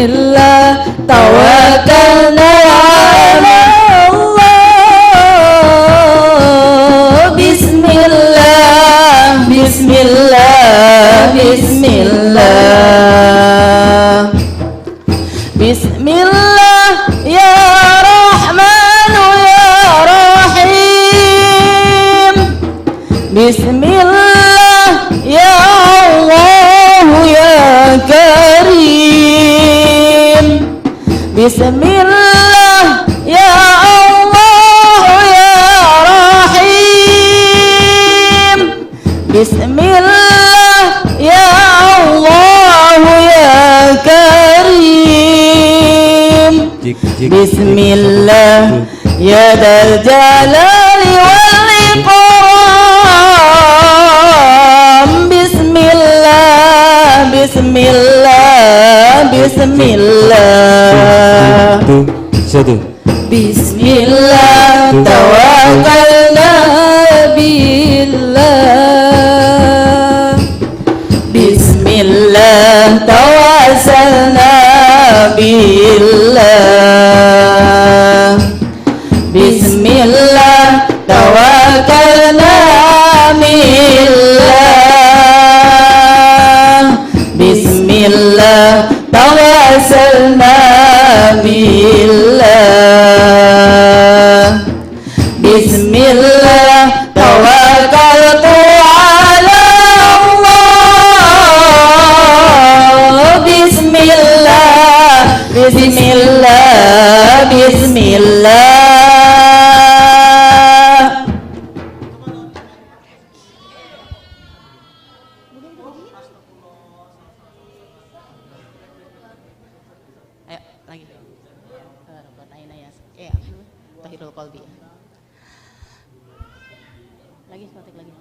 Bismillah tawakkalna ala Allah. Bismillah, Bismillah, Bismillah. Bismillah ya Rahmanu ya Rahim. Bismillah ya Allah ya Karim. Bismillah ya Allah ya Rahim. Bismillah ya Allah ya Karim. Bismillah ya Dzal Jalali wal Ikram. Bismillah, Bismillah, Bismillah. Bismillah tawakkalna billah. Bismillah tawassalna billah. Bismillah tawakkalna billah. Bismillah tawassalna billah. Bismillah tawakkaltu ala Allah. Bismillah, Bismillah, Bismillah. Ayo lagi. Ya, Tahirul Qalbi. Lagi spotek lagi.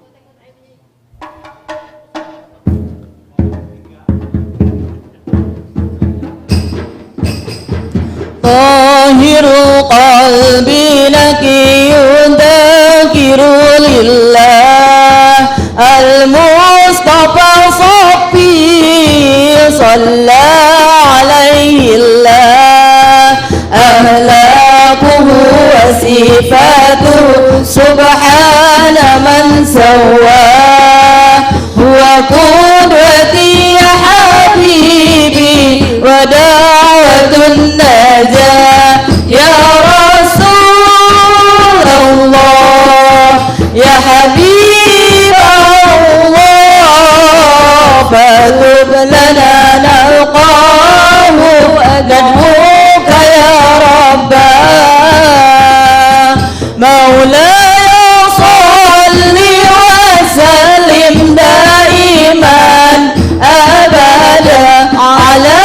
Tahirul qalbi laki yudhakiru lillah. Al-Mustafa Safi Salla alaihi Allah. Ahlakuhu wa sifatuhu subhana man sawwa. Huwa qudwati ya habibi wa da'watun najah. Ya Rasulullah ya Habib Allah. Fatub lana nalqahu ad'uka ya Rabbah. Maulaya salli wa sallim daiman abada ala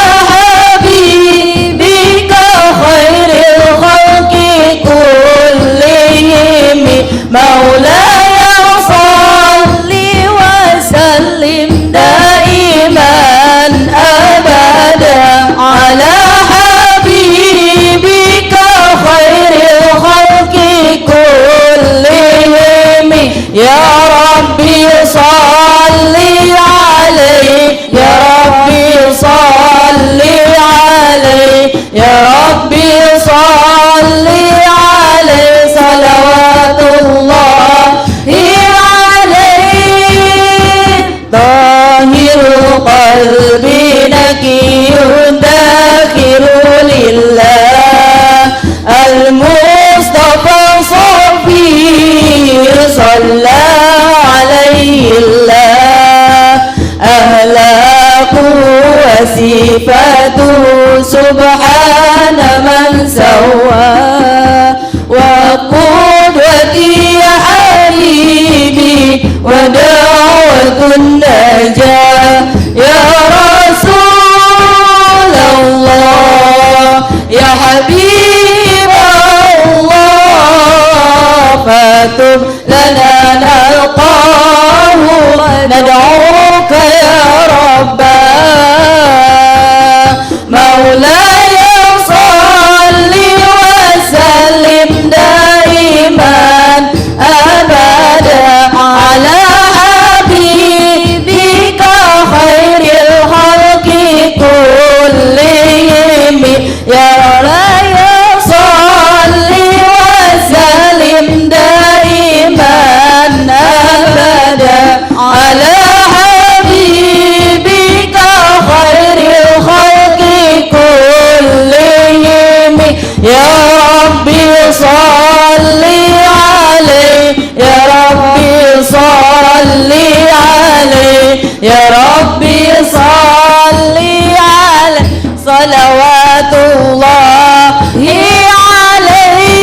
habibika khairil khalqi kullihim. Maulaya salli wa sallim daiman abada ala habibika khairil khalqi kullihim. Ya Rabbi salli alaihi, ya Rabbi salli alaihi, ya Rabbi salli alaihi. Salawatullahi alaihi. Tahirul qalbi nakiyun dakhiru lillah. Al-Mustafa Safi Salla alaihi Allah. Ahlaku wa sifatuhu subhana man sawwa. Wa qudwati ya habibi wa da'watun najah. Ya Rasulullah ya Habib Allah. Fatub lana nalqahu nad'uka ya Rabbah. Maulaya salli wa sallim daiman abada ala habibika khairil khalqi kullihim. rahmatullahi alaih.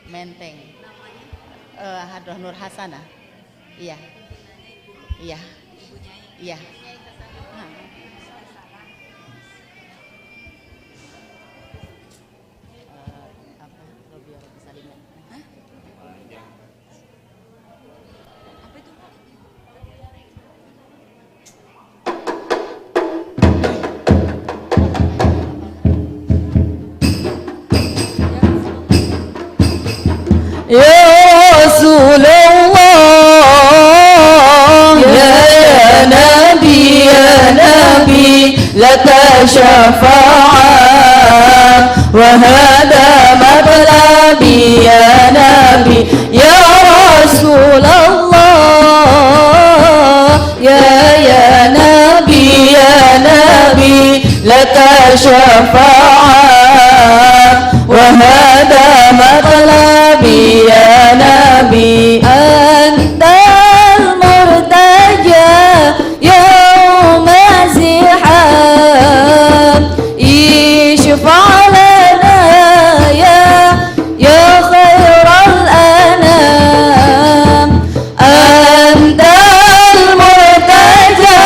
Menteng. Hadrah Nur Hasanah. Iya. Ya Rasulullah, ya Nabi, laka syafa'at wa hada matlabi ya Nabi. Ya Rasulullah, ya Nabi, laka syafa'at wa hada matlabi ya Nabi. Antal murtaja yawma zihab, ishfa' lana ya khairal anam. Antal murtaja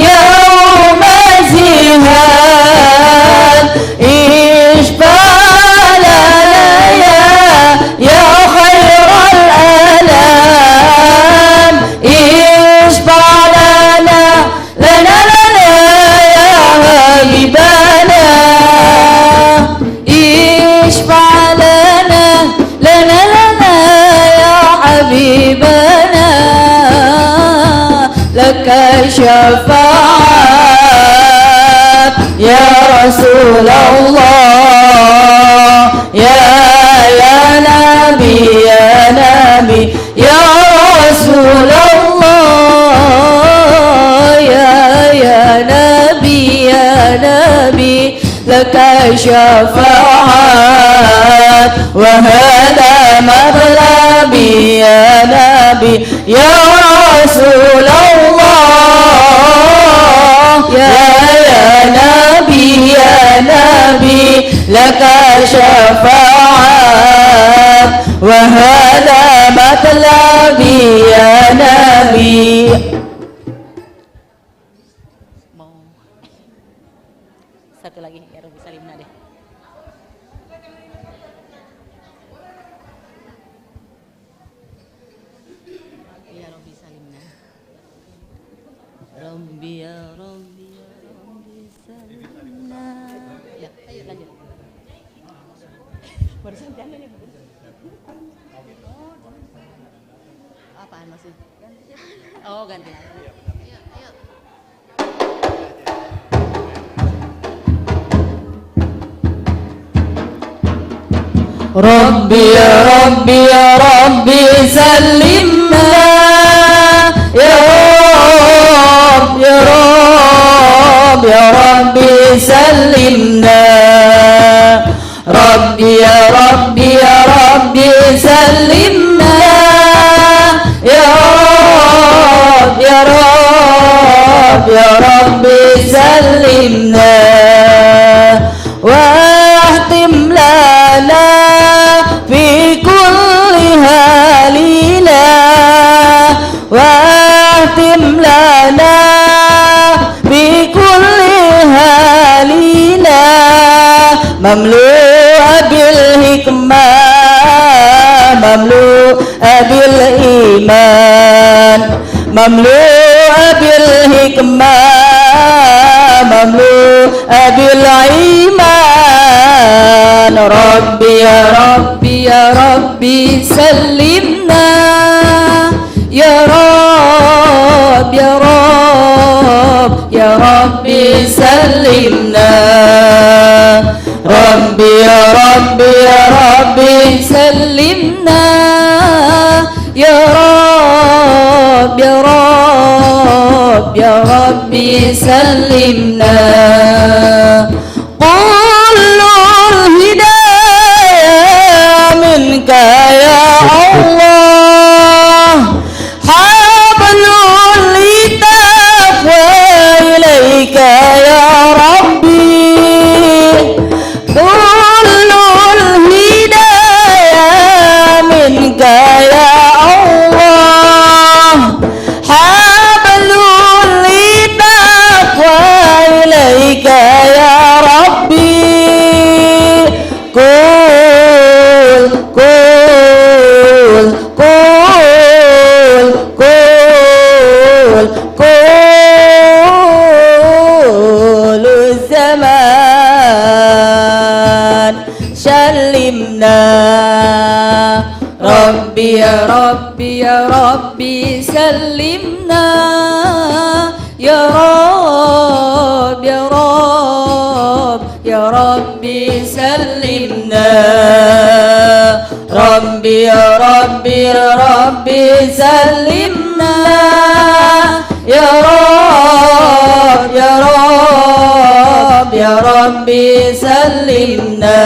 yawma zihab, ishfa' ya khairal alam. Ishfa' lana ya habibana. Ishfa' lana ya habibana. Laka syafa'at ya Rasulullah, ya Nabi, ya Rasulullah, ya Nabi, laka syafa'at wa hada matlabi ya Nabi. Ya Rasulullah, ya Nabi, laka syafa'at wa hada matlabi ya Nabi. Mau satu lagi ya Rabbi salimna deh. Ya Rabbi salimna. Rabbi ya Rabbi salimna. Ya, ayo lanjut. Barusan jangan ya. Apaan maksud? Oh, ganti. Ayo. Rabbi ya Rabbi salimna. Ya Rabbi salimna. Rabbi ya Rabbi salimna. Ya Rabbi salimna. Wahtim lana fi kulli halina. Wahtim lana fi kulli halina. Mamlu'a bil hikmah, mamlu'a bil iman, mamlu'a bil hikmah, mamlu'a bil iman. Rabbi ya Rabbi salimna. Ya Rabbi salimna. Rabbi ya Rabbi salimna. Ya Rabbi salimna. Qulul hidayah minka ya ربي يا ربي يا ربي سلمنا يا رب يا رب يا ربي سلمنا ربي يا ربي يا ربي سلمنا يا رب يا رب يا ربي سلمنا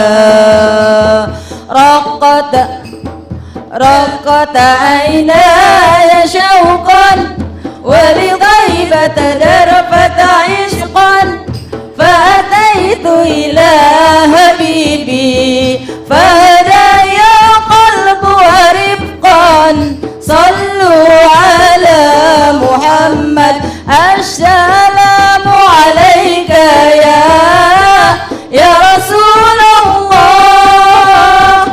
رقت عيناي شوقا ولغيبة درفت عشقا فأتيت إلى حبيبي فهدى يا قلب ورفقا صلوا على محمد السلام عليك يا رسول الله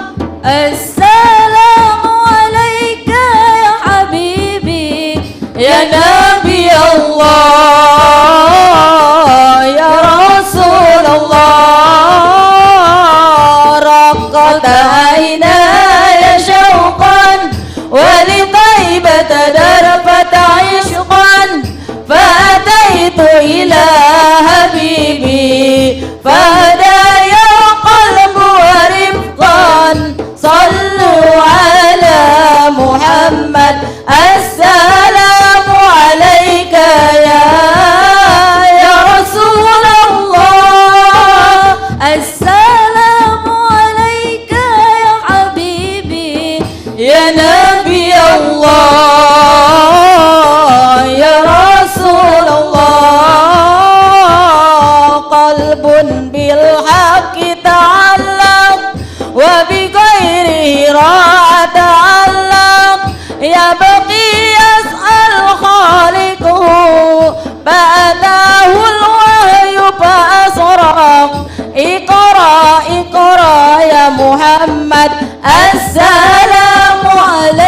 السلام عليك يا حبيبي يا نبي الله يا رسول الله رقت عيناي شوقا ولطيبة درفت عشقا فأتيت إلى حبيبي فهدى يا قلب ورفقا صلوا على محمد السلام عليك يا رسول الله السلام عليك يا حبيبي يا نبي الله يا رسول الله قلب بالحق تعلق وبغيره راح تعلق يبقي يسأل خالقه فأتاه الوحي فأسرق اقرأ اقرأ يا محمد السلام عليك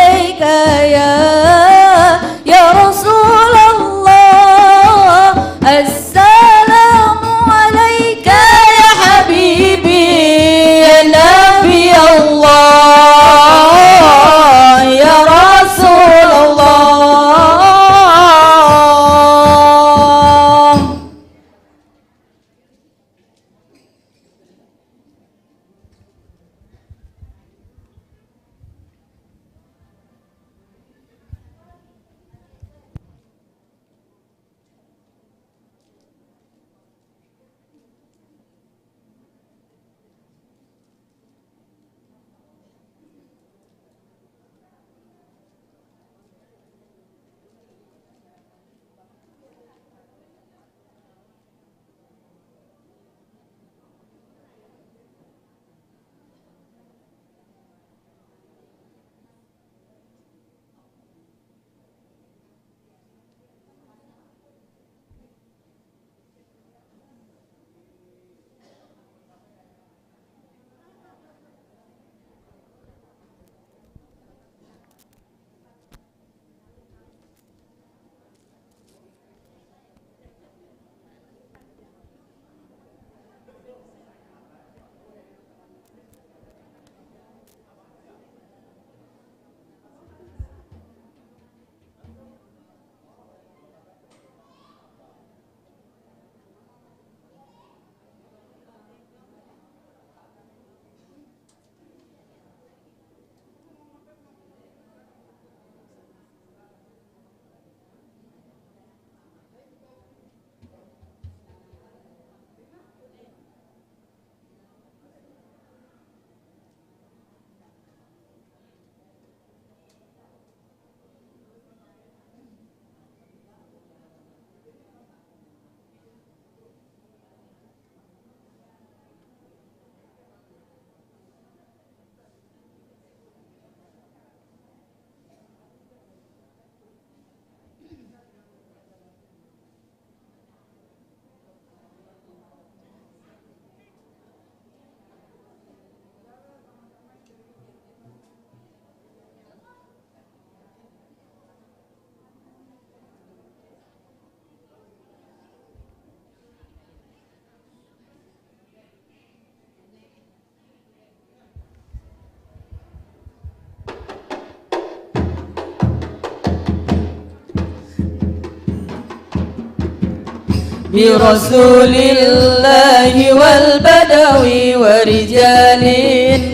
برسول الله والبدوي ورجال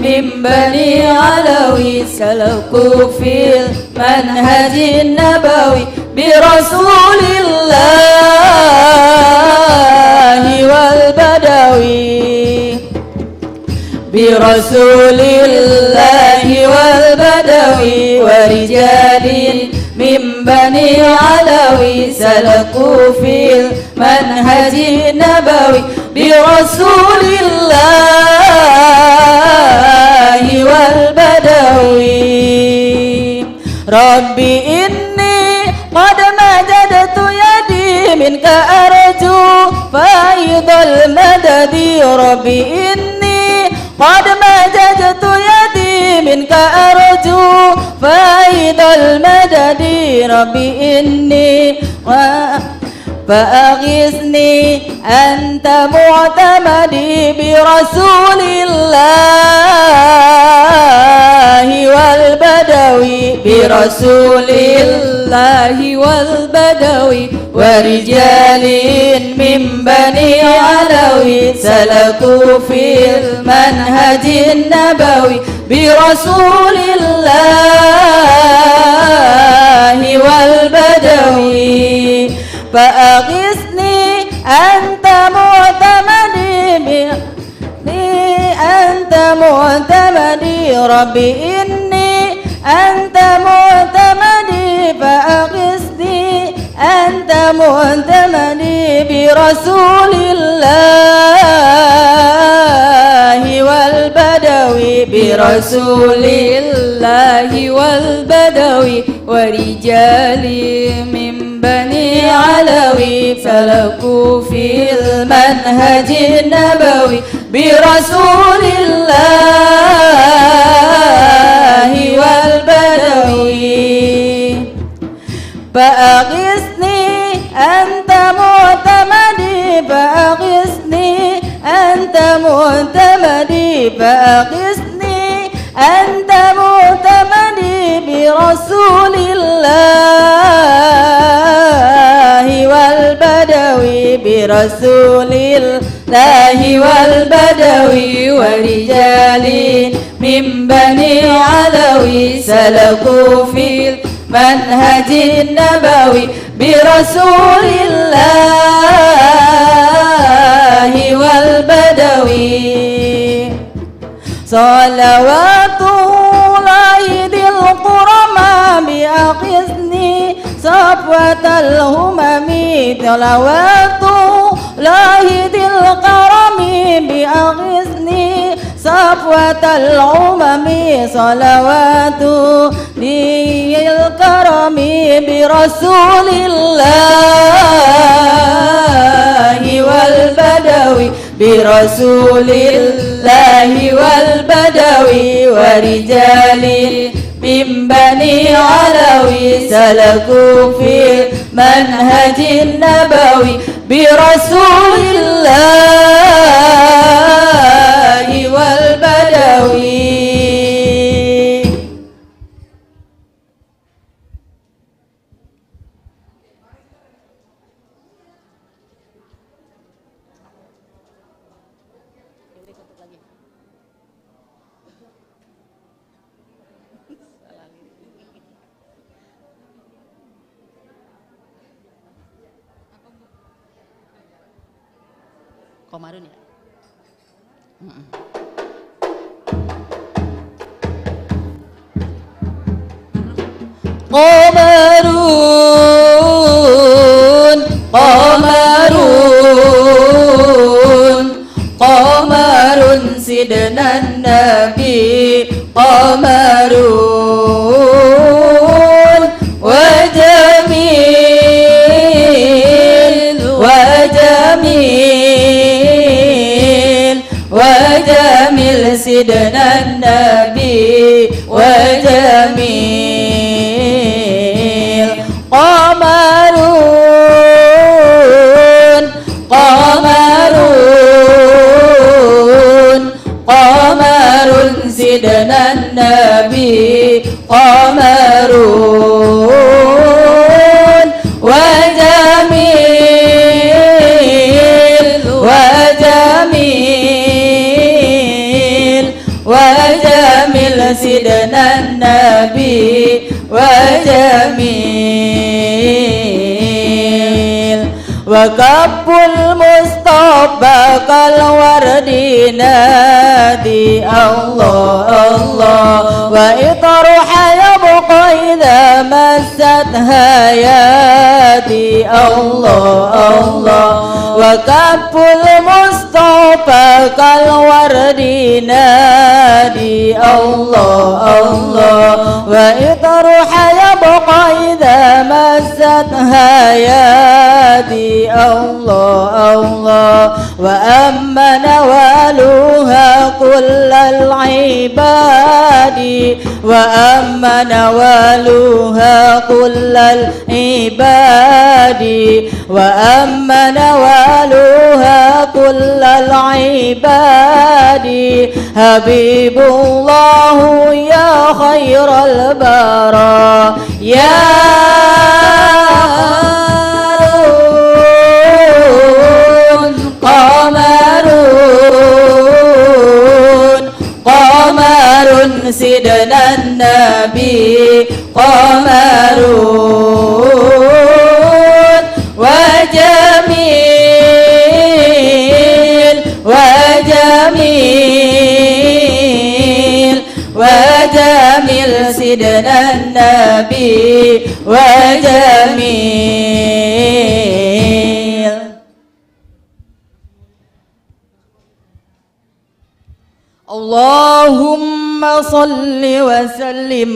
من بني علوي سلكوا في المنهج النبوي برسول الله والبدوي برسول الله والبدوي ورجال من بني علوي سلكوا في المنهج النبوي برسول الله والبدوي ربي إني قد مددت يدي منك أرجو فايض المدد ربي إني قد مددت يدي منك أرجو فايض المدد ربي إني فأغثني أنت معتمدي برسول الله والبدوي برسول الله والبدوي ورجال من بني علوي سلكوا في المنهج النبوي برسول الله والبدوي فأغثني أنت معتمدي أنت معتمدي ربي إني أنت معتمدي فأغثني أنت معتمدي برسول الله والبدوي برسول الله والبدوي ورجال من بني علوي سلكوا في المنهج النبوي برسول الله والبدوي فأغثني أنت معتمدي فأغثني أنت معتمدي فأغثني أنت معتمدي برسول الله والبدوي برسول الله والبدوي ورجال من بني علوي سلكوا في المنهج النبوي برسول الله والبدوي صلوات الله ذي القرماء بأخذني صفوة الهمم صلوات الله ذي الكرم بأخذني صفوة الأمم صلوات ذي الكرم برسول الله والبدوي برسول الله والبدوي ورجال من بني علوي سلكوا في منهج النبوي برسول الله والبدوي. Komarun ya? Qamarun, Qamarun, Qamarun sidnan Nabi Qamarun wa jamil wa jamil wa jamil sidnan Nabi wa jamil Qamarun, Qamarun, Qamarun sidnan Nabi Qamarun wa jamil النبي وجميل وكف المصطفى كالورد نادي الله الله وإطرح يبقى إذا مستها يدي الله الله وكف المصطفى كالورد نادي الله الله وإطرح يبقى إذا مستها يدي الله الله وأما نوالها كل العباد وأما نوالها كل العباد وأما نوالها كل العباد حبيب الله يا خير البرايا يا قمر سيدنا النبي قمر وجميل وجميل وجميل سيدنا النبي وجميل اللهم صل وسلم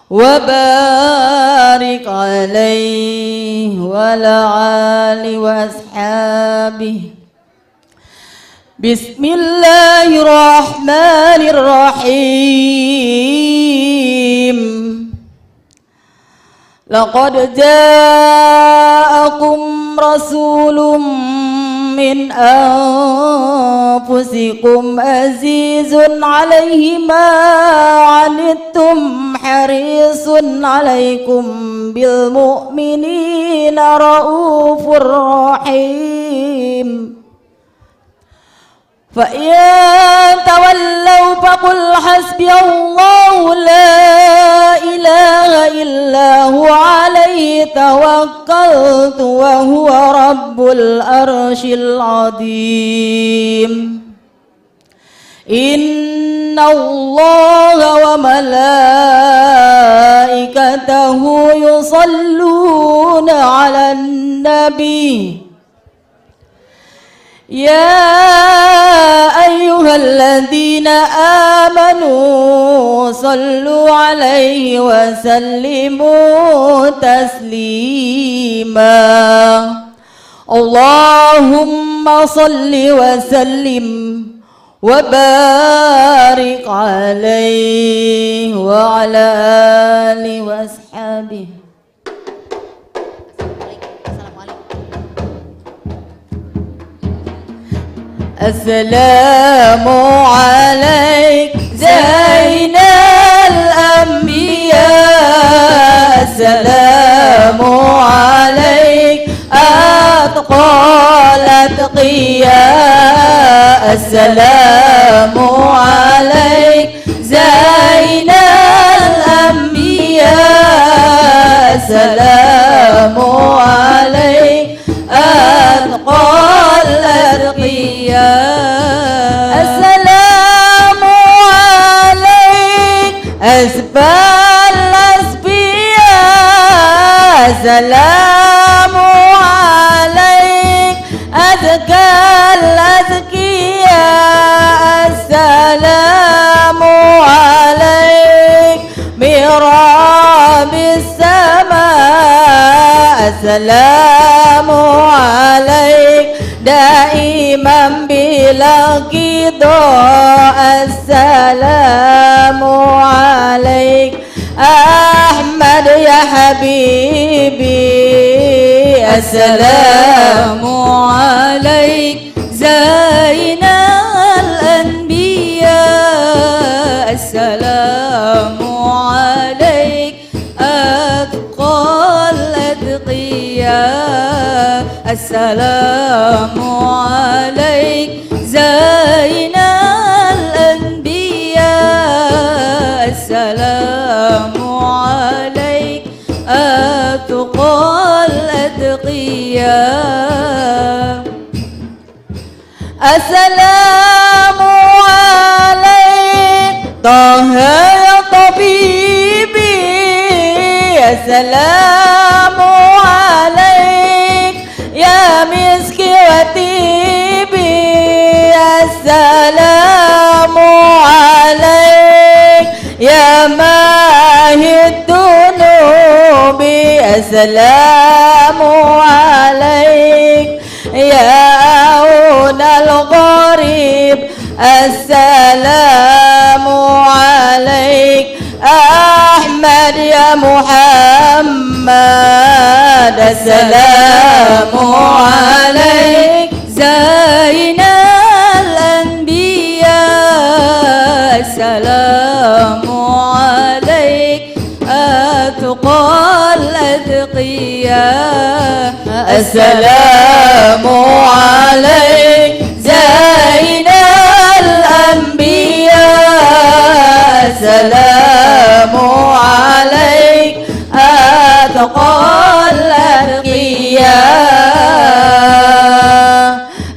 وبارك عليه وعلى آله وأصحابه بسم الله الرحمن الرحيم لقد جاءكم رسول من أنفسكم عزيز عليه ما عنتم حريص عليكم بالمؤمنين رؤوف رحيم فإن تولوا فقل حسبي الله لا إله إلا هو عليه توكلت وهو رب العرش العظيم إن الله وملائكته يصلون على النبي يا أيها الذين آمنوا صلوا عليه وسلموا تسليما اللهم صل وسلم وبارك عليه وعلى آله وأصحابه السلام عليك زين الأنبياء السلام عليك أتقى الأتقياء السلام عليك زين الأنبياء السلام عليك أتقى الأتقياء السلام عليك أسبى الأسبياء السلام عليك أزكى الأزكياء السلام عليك مراب السماء السلام عليك دائما بلا قضاء السلام عليك أحمد يا حبيبي السلام عليك زين الأنبياء السلام عليك أتقى الأتقياء السلام عليك زين الأنبياء السلام Assalamu alaik Taha ya tabibi. Assalamu alaik ya miski wa tibi. Assalamu alaik ya mahid dunubi. Assalamu alaik ya aunal gharib. Assalamu alaik Ahmad ya Muhammad. Assalamu alaik Zainal Anbiya. Assalamu alaik Atqal Adqiya. Assalamu alaik Zainal Anbiya. Assalamu alaik Atqal Adqiya.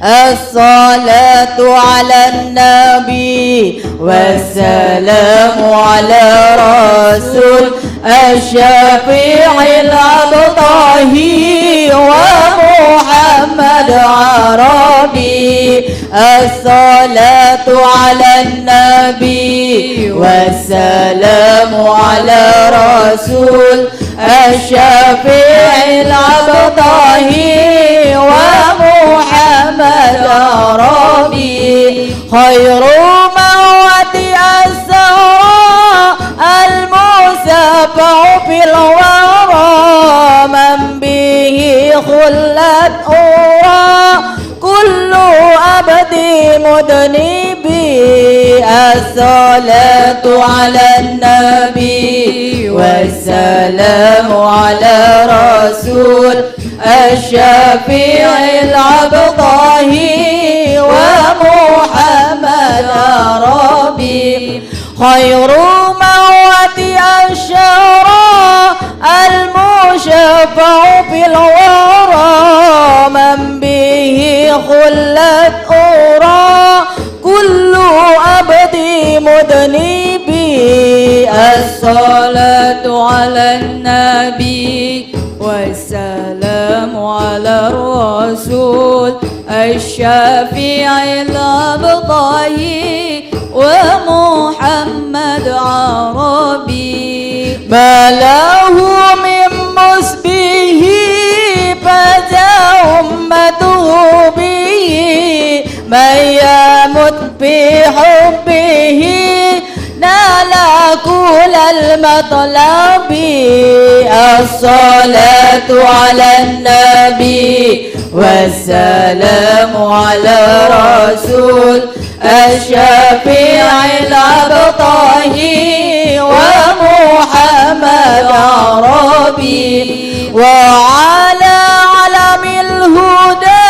As-salatu ala nabi wassalamu ala rasul asy-syafi'il abtahi wa Muhammad Arabi. As-salatu ala nabi wassalamu ala rasul asy-syafi'il abtahi wa Muhammad Arabi. Khairu mawati as-sara al-musafa'u fil wara man bihi khullat ura kullu abdi mudnibi. As-salatu ala nabi wassalamu ala rasul asy-syafi'il abtahi wa Muhammad Arabi. Khairu mawati asyara al-musyafa'u fil wara man bihi khullat ura kullu abdi mudnibi. As-salatu ala nabi wassalamu ala rasul asy-syafi'il abtahi wa Muhammad Arabi. Malahu min musbihi faza ummatuhu bihi man yamut bi hubbihi nala kulal matlabi. As-salatu ala nabi wassalamu ala rasul asy-syafi'il abtahi wa Muhammad Arabi. Wa ala alamil huda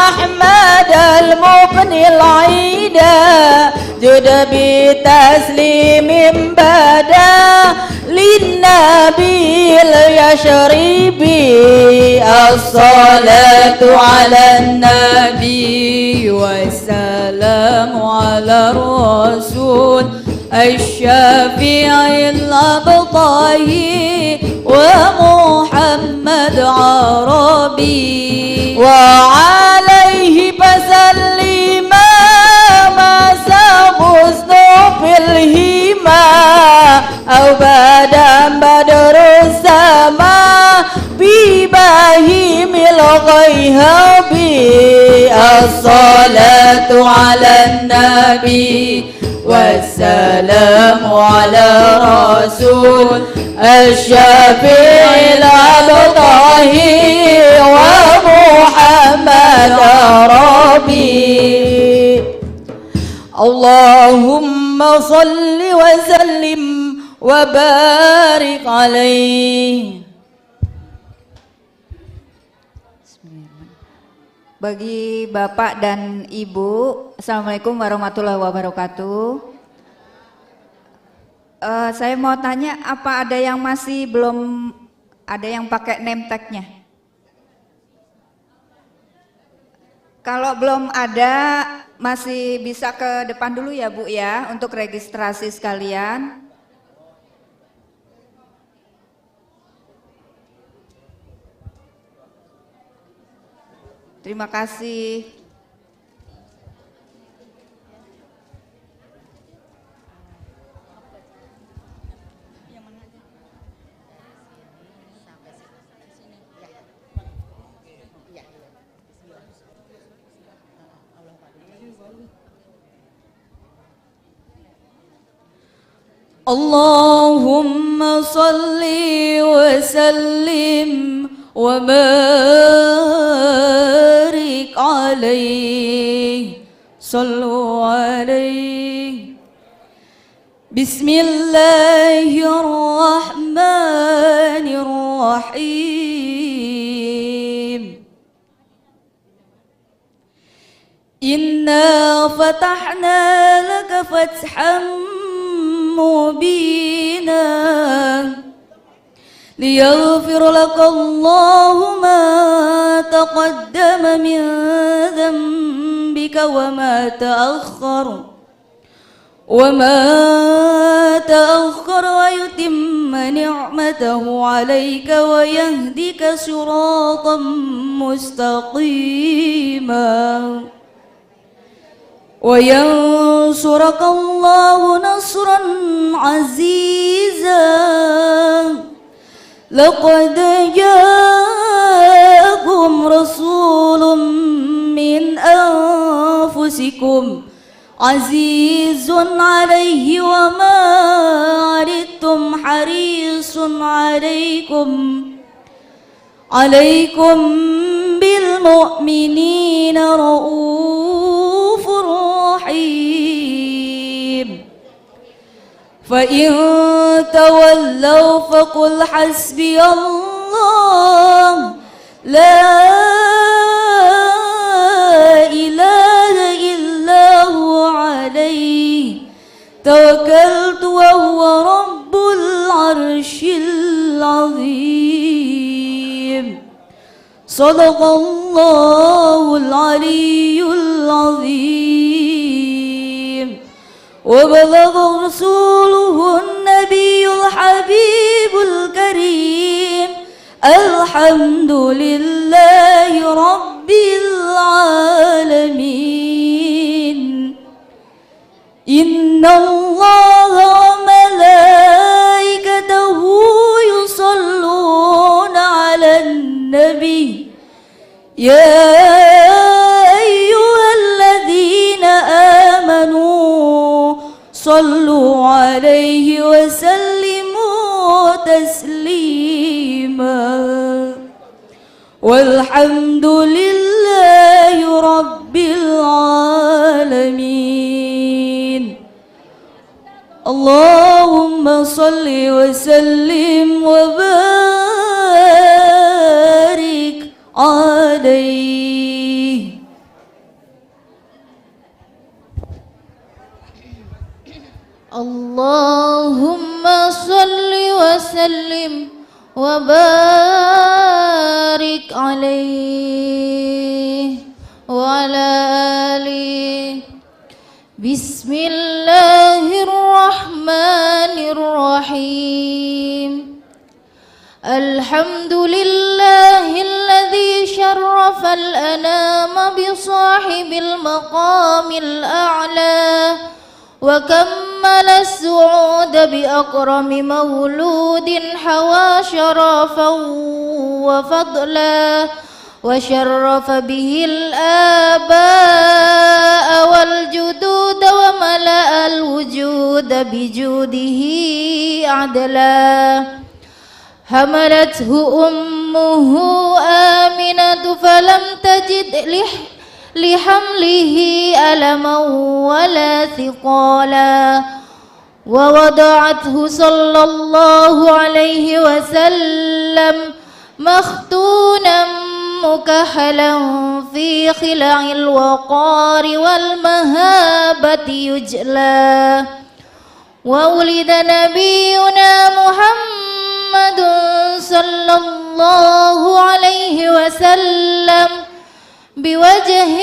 Ahmad al-mubni al-aida jud bi taslimin bada linnabil yashribi. As-salatu ala nabi wassalamu ala rasul asy-syafi'il abtahi wa Muhammad Arabi. Wa alaihi fasallima masa husnu fil hima au badam badrus sama bibahimil ghaihabi. As-salatu ala nabi wassalamu ala rasul asy-syafi'il abtahi wa Muhammad Arabi. Allahumma salli wa sallim wa barik alaihi. Bagi Bapak dan Ibu, Assalamualaikum warahmatullahi wabarakatuh. Saya mau tanya, apa ada yang masih belum ada yang pakai name tag-nya? Kalau belum ada, masih bisa ke depan dulu ya Bu ya, untuk registrasi sekalian. Terima kasih. اللهم صل وسلم وبارك عليه صلوا عليه بسم الله الرحمن الرحيم إنا فتحنا لك فتحا مبينا ليغفر لك الله ما تقدم من ذنبك وما تأخر ويتم نعمته عليك ويهدك صراطا مستقيما وينصرك الله نصرا عزيزا لقد جاءكم رسول من أنفسكم عزيز عليه وما عنتم حريص عليكم بالمؤمنين رؤوف رحيم فإن تولوا فقل حسبي الله لا إله إلا هو عليه توكلت وهو رب العرش العظيم صدق الله العلي العظيم وبلغ رسوله النبي الحبيب الكريم الحمد لله رب العالمين إن الله وملائكته يصلون على النبي يا أيها الذين آمنوا صلوا عليه وسلموا تسليما والحمد لله رب العالمين اللهم صل وسلم وبارك عليه. اللهم صل وسلم وبارك عليه وعلى آله. بسم الله الرحمن الرحيم. الحمد لله الذي شرف الأنام بصاحب المقام الأعلى وكمل السعود بأكرم مولود حوى شرفا وفضلا وشرف به الآباء والجدود وملأ الوجود بجوده عدلا. حملته أمه آمنة فلم تجد لحمله ألما ولا ثقالا ووضعته صلى الله عليه وسلم مختونا مكحلا في خلع الوقار والمهابة يجلى. وولد نبينا محمد صلى الله عليه وسلم بوجه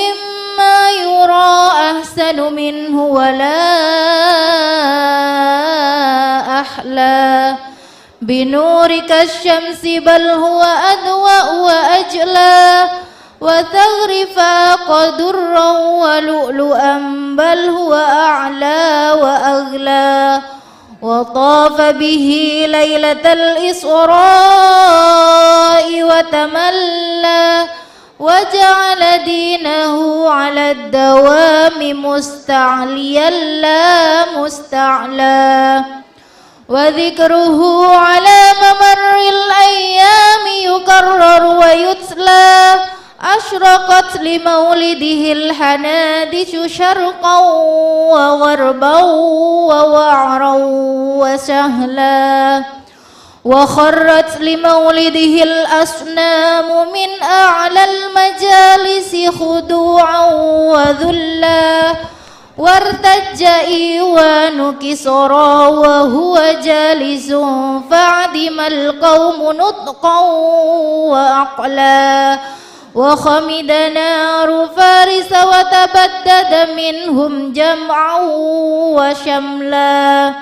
ما يرى أحسن منه ولا أحلى بنورك الشمس بل هو أضوأ وأجلى وثغر فاق درا ولؤلؤا بل هو أعلى وأغلى وطاف به ليلة الإسراء وتملى وجعل دينه على الدوام مستعليا لا مستعلى وذكره على ممر الأيام يكرر ويتلى أشرقت لمولده الحنادش شرقا وغربا ووعرا وسهلا وخرت لمولده الأصنام من أعلى المجالس خضوعا وذلا وارتج إيوان كسرى وهو جالس فعدم القوم نطقا وأقلا وخمد نار فارس وتبدد منهم جمعا وشملا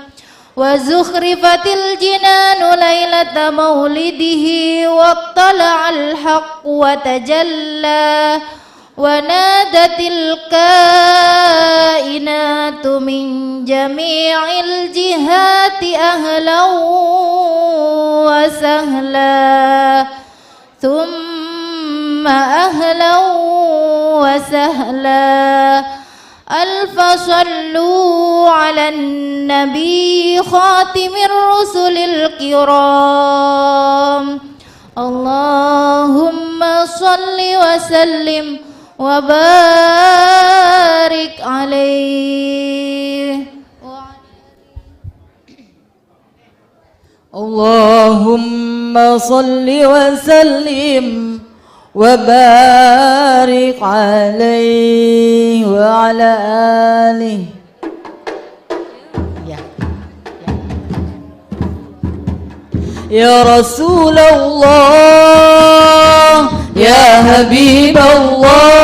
وزخرفت الجنان ليلة مولده واطلع الحق وتجلى ونادت الكائنات من جميع الجهات أهلا وسهلا ثم أهلا وسهلا ألف صلوا على النبي خاتم الرسل الكرام اللهم صل وسلم وبارك عليه اللهم صل وسلم وبارك عليه وعلى آله. يا رسول الله يا حبيب الله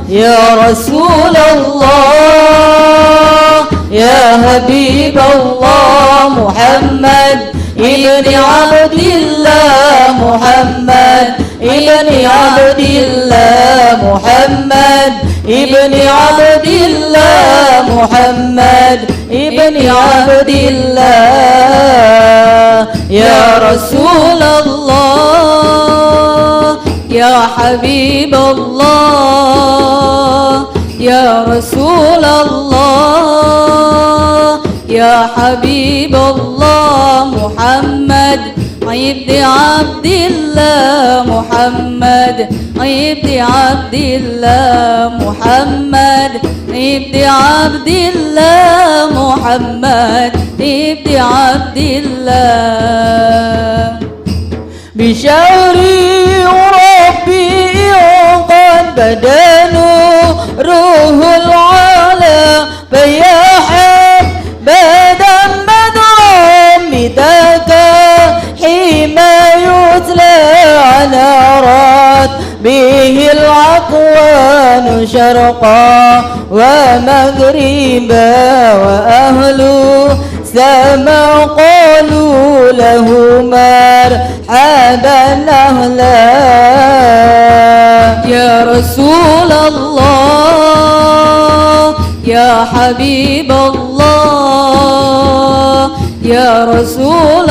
يا رسول الله يا حبيب الله محمد ابن عبد الله محمد ابن عبد الله محمد ابن عبد الله محمد ابن عبد الله يا رسول الله يا حبيب الله يا رسول الله يا حبيب الله محمد ابن عبد الله محمد ابن عبد الله محمد ابن عبد الله محمد ابن عبد الله بشاري ربي قد بدا نوره العلا فيا حبذا مدعمتك حين يتلى على رات به العقوان شرقا ومغربا وأهل سما قالوا له مرحبا أهلا يا رسول الله يا حبيب الله يا رسول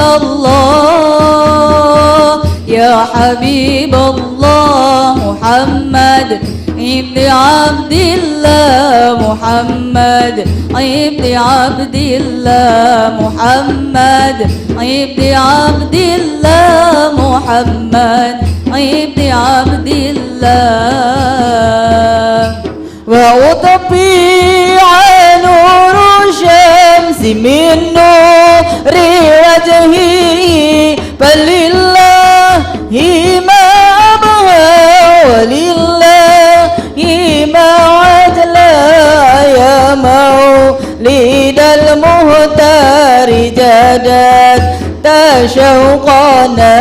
الله يا حبيب الله محمد ابن عبد الله محمد ابن عبد الله محمد ابن عبد الله محمد ابن عبد الله وأطبع نور الشمس من نور وجهه فلله ما أبغى ولله ما عدلا يا مولد المهتار جادت شوقنا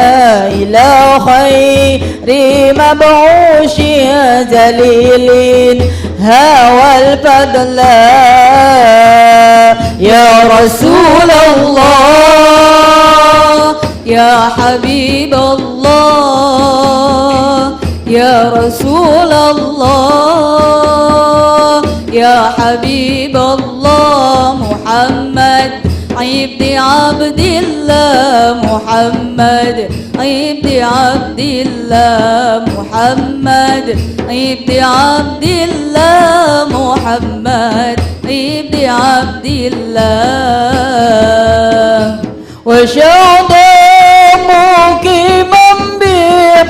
إلى خير مبعوث جليل هوى الفضل يا رسول الله يا حبيب الله يا رسول الله يا حبيب الله محمد عبد عبد الله محمد عبد عبد الله محمد عبد عبد الله محمد عبد عبد الله وشهد مقيما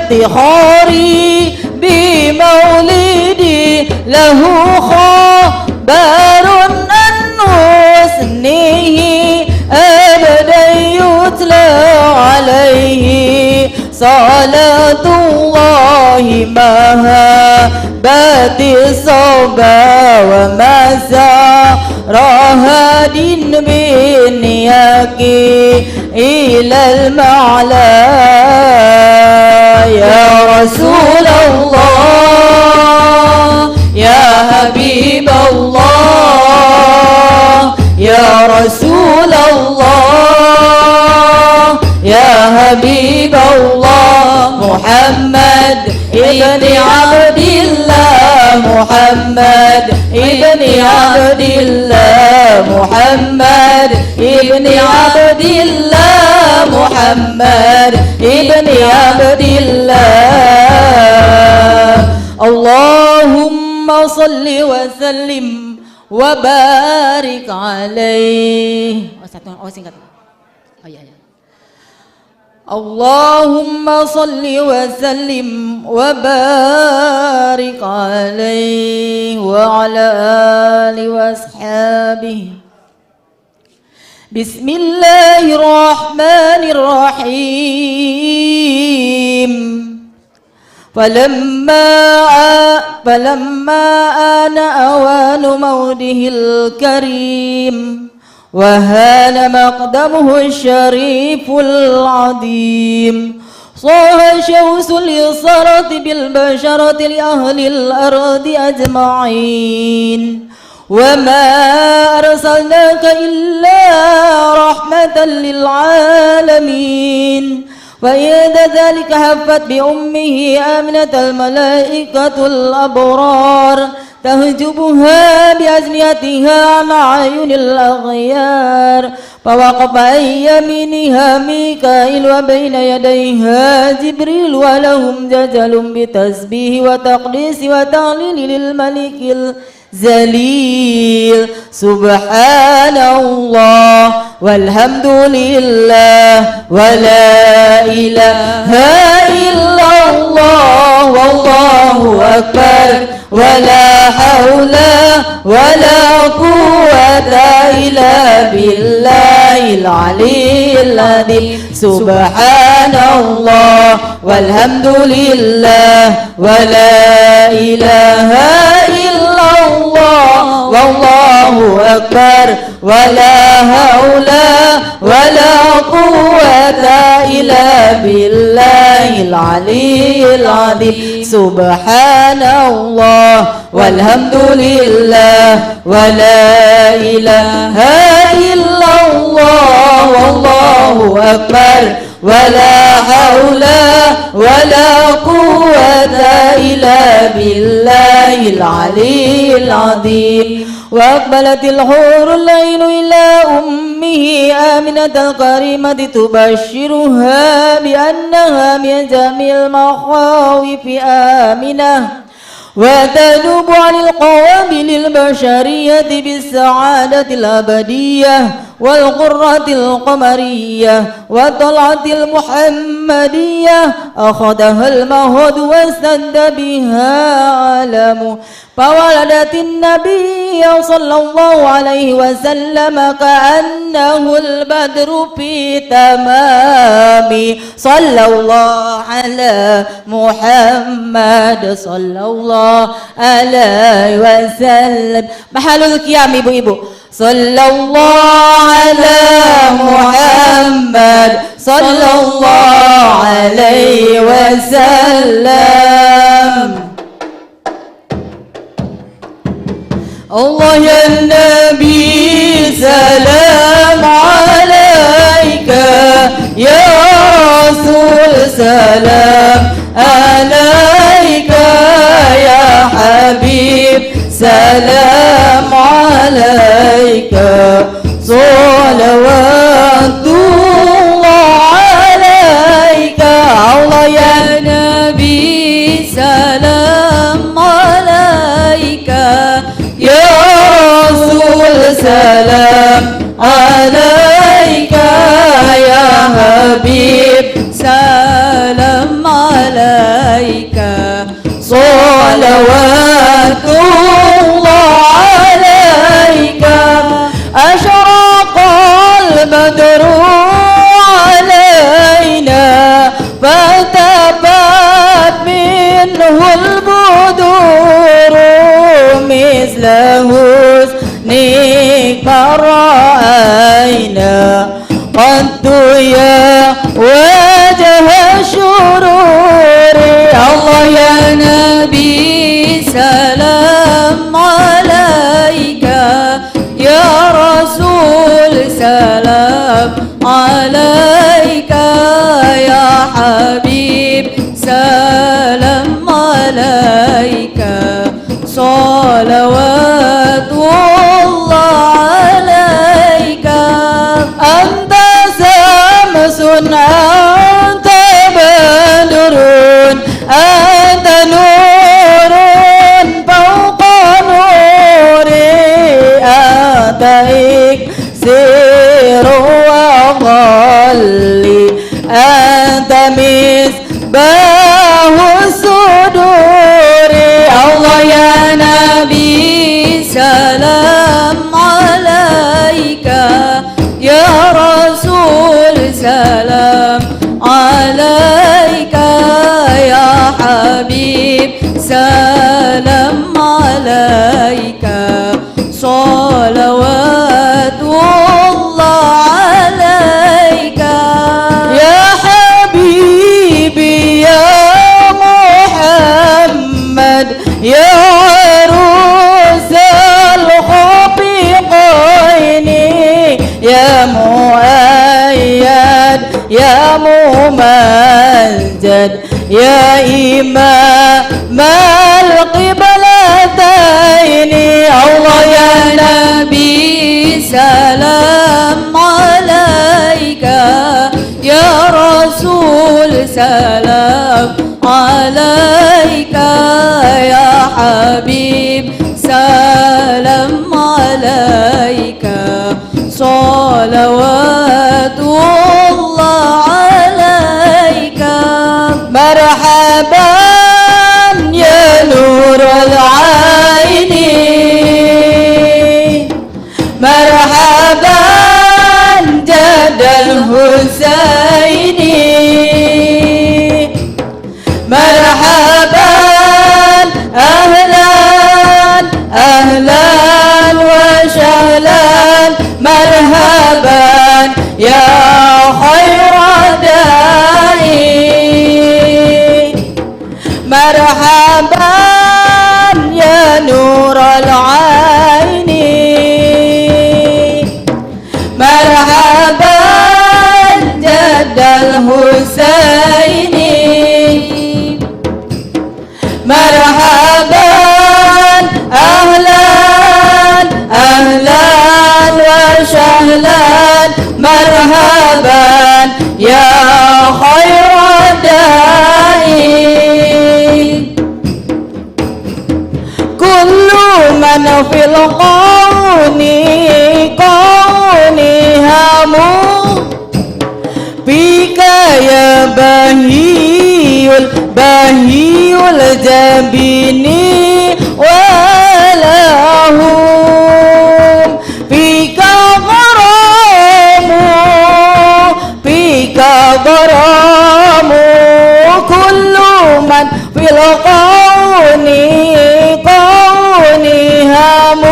بافتخاري بمولدي له خبر أن حسنه أبدا يتلى عليه صلاة الله مهابة الصبا ومسار هاد بالنياك إلى المعلى يا رسول الله يا حبيب الله يا رسول الله يا حبيب الله محمد ابن عبد الله محمد ابن عبد الله محمد ابن عبد الله محمد ابن عبد الله اللهم صل وسلم وبارك عليه. Singkat. Iya. Allahumma salli wa sallim wa barik alaihi wa ala alihi wa ashabihi. Bismillahirrahmanirrahim. فلما آن أوان موده الكريم وهان مقدمه الشريف العظيم صاح شوس الإصرة بالبشرة لأهل الأرض أجمعين وما أرسلناك إلا رحمة للعالمين وعند ذلك هفت بأمه آمنة الملائكة الأبرار تهجبها بأجنحتها عن أعين الأغيار فوقف عن يمينها ميكائيل وبين يديها جبريل ولهم جدل بتسبيح وتقديس وتعليل للملك الجليل سبحان الله والحمد لله ولا إله إلا الله والله أكبر ولا حول ولا قوة إلا بالله العلي العظيم سبحان الله والحمد لله ولا إله إلا الله والله أكبر ولا حول ولا قوة إلا بالله العلي العظيم سبحان الله والحمد لله ولا إله إلا الله والله أكبر ولا حول ولا قوة إلا بالله العلي العظيم وأقبلت الحور العين إلى أمه آمنة الكريمة تبشرها بأنها من جميع المخاوف آمنة وتنوب عن القوابل البشرية بالسعادة الأبدية والقرة القمرية والطلعة المحمدية أخذها المهد واستد بها عالمه فولدت النبي صلى الله عليه وسلم كأنه البدر في تمام صلى الله على محمد صلى الله عليه وسلم. Mahalul qiyam ibu-ibu. صلى الله على محمد صلى الله عليه وسلم. الله يا النبي سلام عليك، يا رسول سلام عليك، يا حبيب سلام عليك، صلوات الله عليك. الله يا نبي سلام عليك، يا رسول سلام عليك، يا حبيب سلام عليك، صلوات الله عليك. أشرق البدر علينا فالتفت منه البدور، مثل حسنك رأينا قد يا وجه الشرور. الله يا نبي سلام عليك، يا رسول سلام عليك، يا حبيب سلام عليك، صلوات الله عليك. أنت شمس أنت بدر أنت نور فوق نوري، أنت إكسير وظلي، أنت مصباح الصدور. الله يا نبي سلام عليك، يا رسول سلام عليك، يا حبيب سلام عليك، صلوات الله عليك. يا حبيبي يا محمد، يا عروس الخفيقين، يا مؤيد يا ممجد، يا إمام القبلتين. الله يا نبي سلام عليك، يا رسول سلام عليك، يا حبيب سلام عليك، صلوات الله عليك. مرحبا يا نور العين، مرحبا جد الحسين، مرحبا أهلا أهلا وسهلا، مرحبا يا خير داعي، مرحبا يا نور العين، مرحبا جد الحسين، مرحبا أهلا أهلا وسهلا، مرحبا يا خير داعي. كل من في القون هم بك يا بهي البهي الجبين، ولهم بك غرام، بك غرام. كل من في القون هم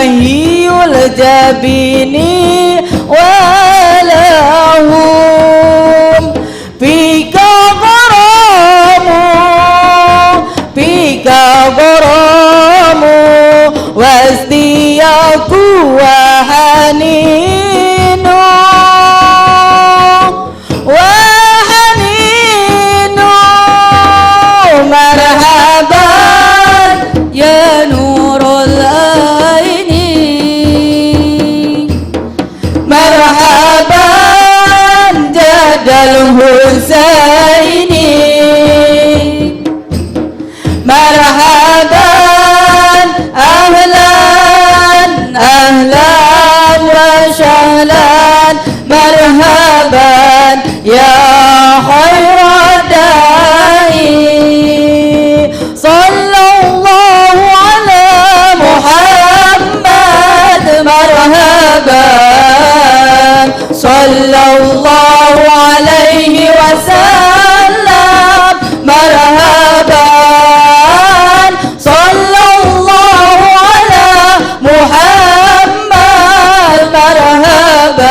mahiyul jabini walahum fika gharamu wasdiyaku wa haninu marhaban ya nurul aini marhaban jadal husaini marhaban ahlan ahlan wa sahlan marhaban ya khairan da'i sallallahu ala Muhammad marhaban sallallahu alaihi wasallam marhaban sallallahu ala Muhammad marhaban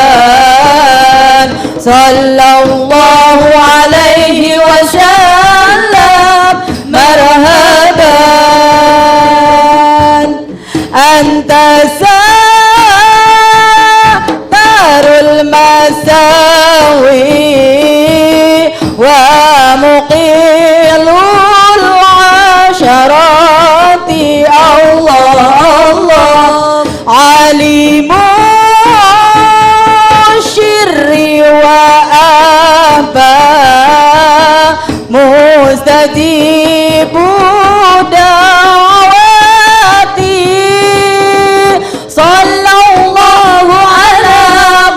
sallallahu alaihi wasallam marhaban anta satarul masawi wa muqilul asharati Allah Allah alimu syirri wa ahba mustajibu da'wati sallallahu ala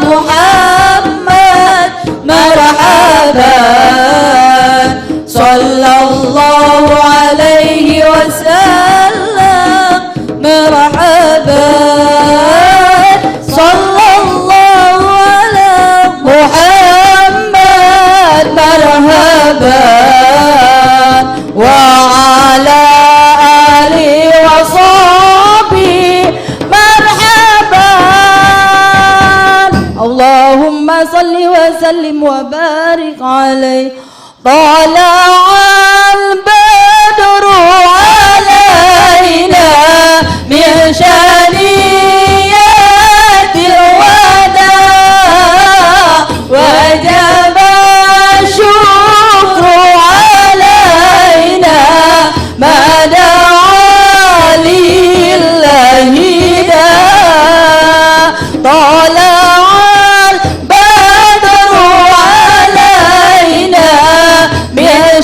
Muhammad marhaban sallallahu alaihi wasallam marhaban sallallahu ala Muhammad marhaban wa ala ali wa sahbihi marhaban Allahumma salli wa sallim wa barik alaihi tala'al badru alaina min shaniyatil wada wajaba syukru alaina mada'a lillahi da tala'al badru alaina min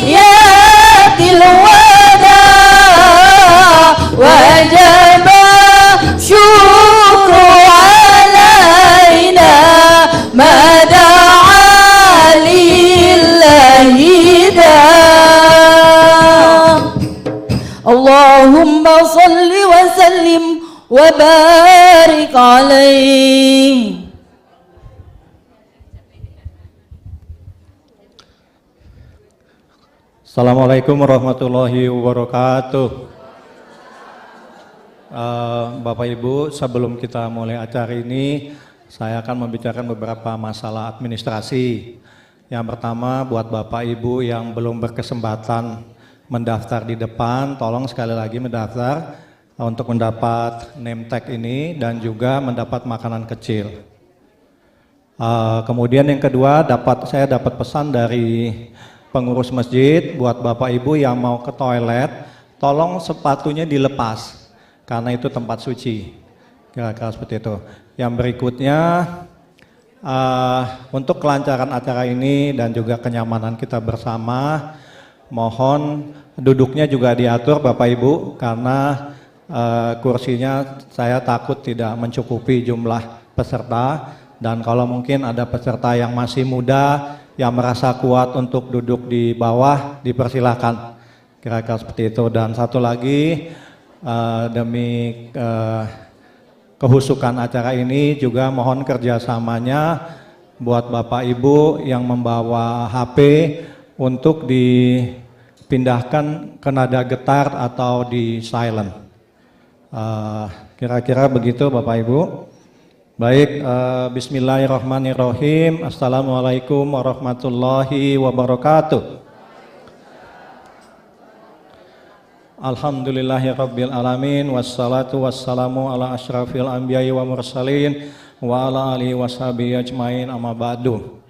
shaniyatil wada wajaba syukru alaina mada'a lillahi da Allahumma salli wa sallim wa barik alaihi. Assalamualaikum warahmatullahi wabarakatuh. Bapak Ibu, sebelum kita mulai acara ini, saya akan membicarakan beberapa masalah administrasi. Yang pertama, buat Bapak Ibu yang belum berkesempatan mendaftar di depan, tolong sekali lagi mendaftar untuk mendapat name tag ini dan juga mendapat makanan kecil. Kemudian yang kedua, saya dapat pesan dari pengurus masjid buat Bapak Ibu yang mau ke toilet, tolong sepatunya dilepas karena itu tempat suci. Kira-kira seperti itu. Yang berikutnya, untuk kelancaran acara ini dan juga kenyamanan kita bersama, mohon duduknya juga diatur Bapak Ibu karena kursinya saya takut tidak mencukupi jumlah peserta, dan kalau mungkin ada peserta yang masih muda yang merasa kuat untuk duduk di bawah dipersilahkan, kira-kira seperti itu. Dan satu lagi, demi kehusukan acara ini juga mohon kerjasamanya buat Bapak Ibu yang membawa HP untuk dipindahkan ke nada getar atau di silent. Kira-kira begitu Bapak Ibu. Baik, bismillahirrahmanirrahim. Assalamualaikum warahmatullahi wabarakatuh. Alhamdulillahirabbil alamin, wassalatu wassalamu ala asyrafil anbiya'i wa mursalin wa ala alihi washabihi ajmain, amma ba'du.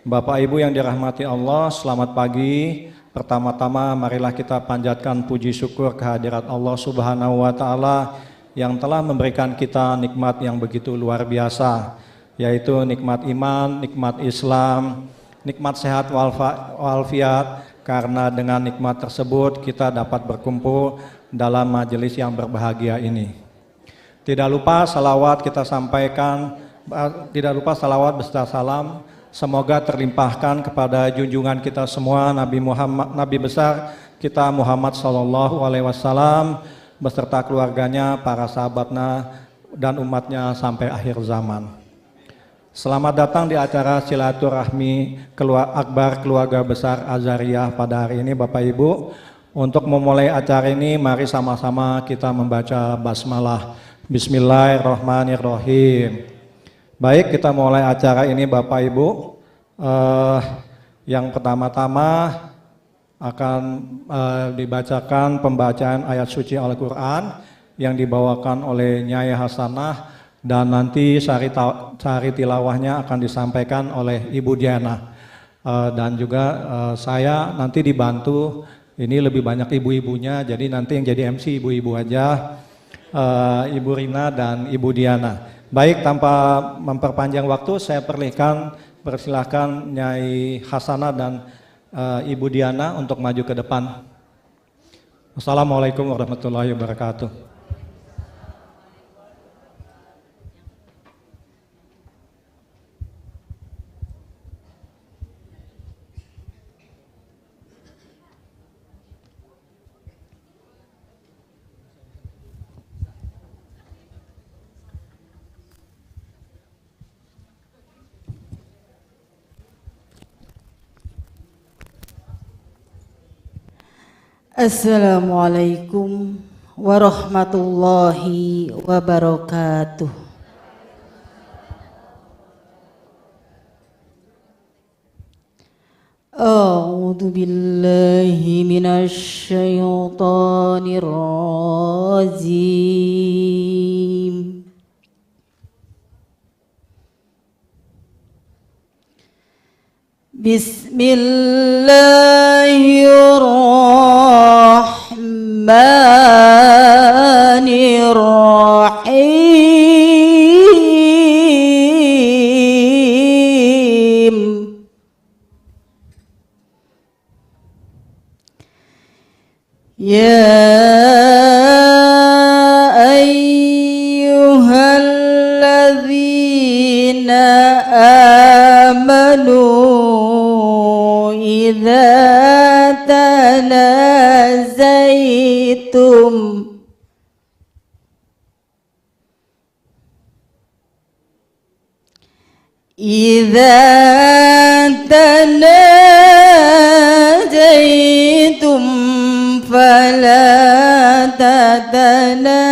Bapak Ibu yang dirahmati Allah, selamat pagi. Pertama-tama marilah kita panjatkan puji syukur kehadirat Allah Subhanahu wa taala yang telah memberikan kita nikmat yang begitu luar biasa, yaitu nikmat iman, nikmat Islam, nikmat sehat walafiat. Karena dengan nikmat tersebut kita dapat berkumpul dalam majelis yang berbahagia ini. Tidak lupa salawat kita sampaikan, tidak lupa salawat beserta salam semoga terlimpahkan kepada junjungan kita semua Nabi besar kita Muhammad SAW beserta keluarganya, para sahabatnya dan umatnya sampai akhir zaman. Selamat datang di acara silaturahmi akbar keluarga besar Azariyah pada hari ini Bapak Ibu. Untuk memulai acara ini mari sama-sama kita membaca basmalah. Bismillahirrahmanirrahim. Baik, kita mulai acara ini Bapak Ibu. Yang pertama-tama akan dibacakan pembacaan ayat suci Al-Quran yang dibawakan oleh Nyai Hasanah, dan nanti sari tilawahnya akan disampaikan oleh Ibu Diana, dan juga saya nanti dibantu. Ini lebih banyak ibu-ibunya, jadi nanti yang jadi MC ibu-ibu aja, Ibu Rina dan Ibu Diana. Baik, tanpa memperpanjang waktu saya persilahkan Nyai Hasanah dan Ibu Diana untuk maju ke depan. Assalamualaikum warahmatullahi wabarakatuh. Assalamualaikum warahmatullahi wabarakatuh. A'udzu billahi minasy syaithanir rajim. Bismillahirrahmanirrahim. Ya ayyuhalladzina amanu idza tanazaitum fala tatanazau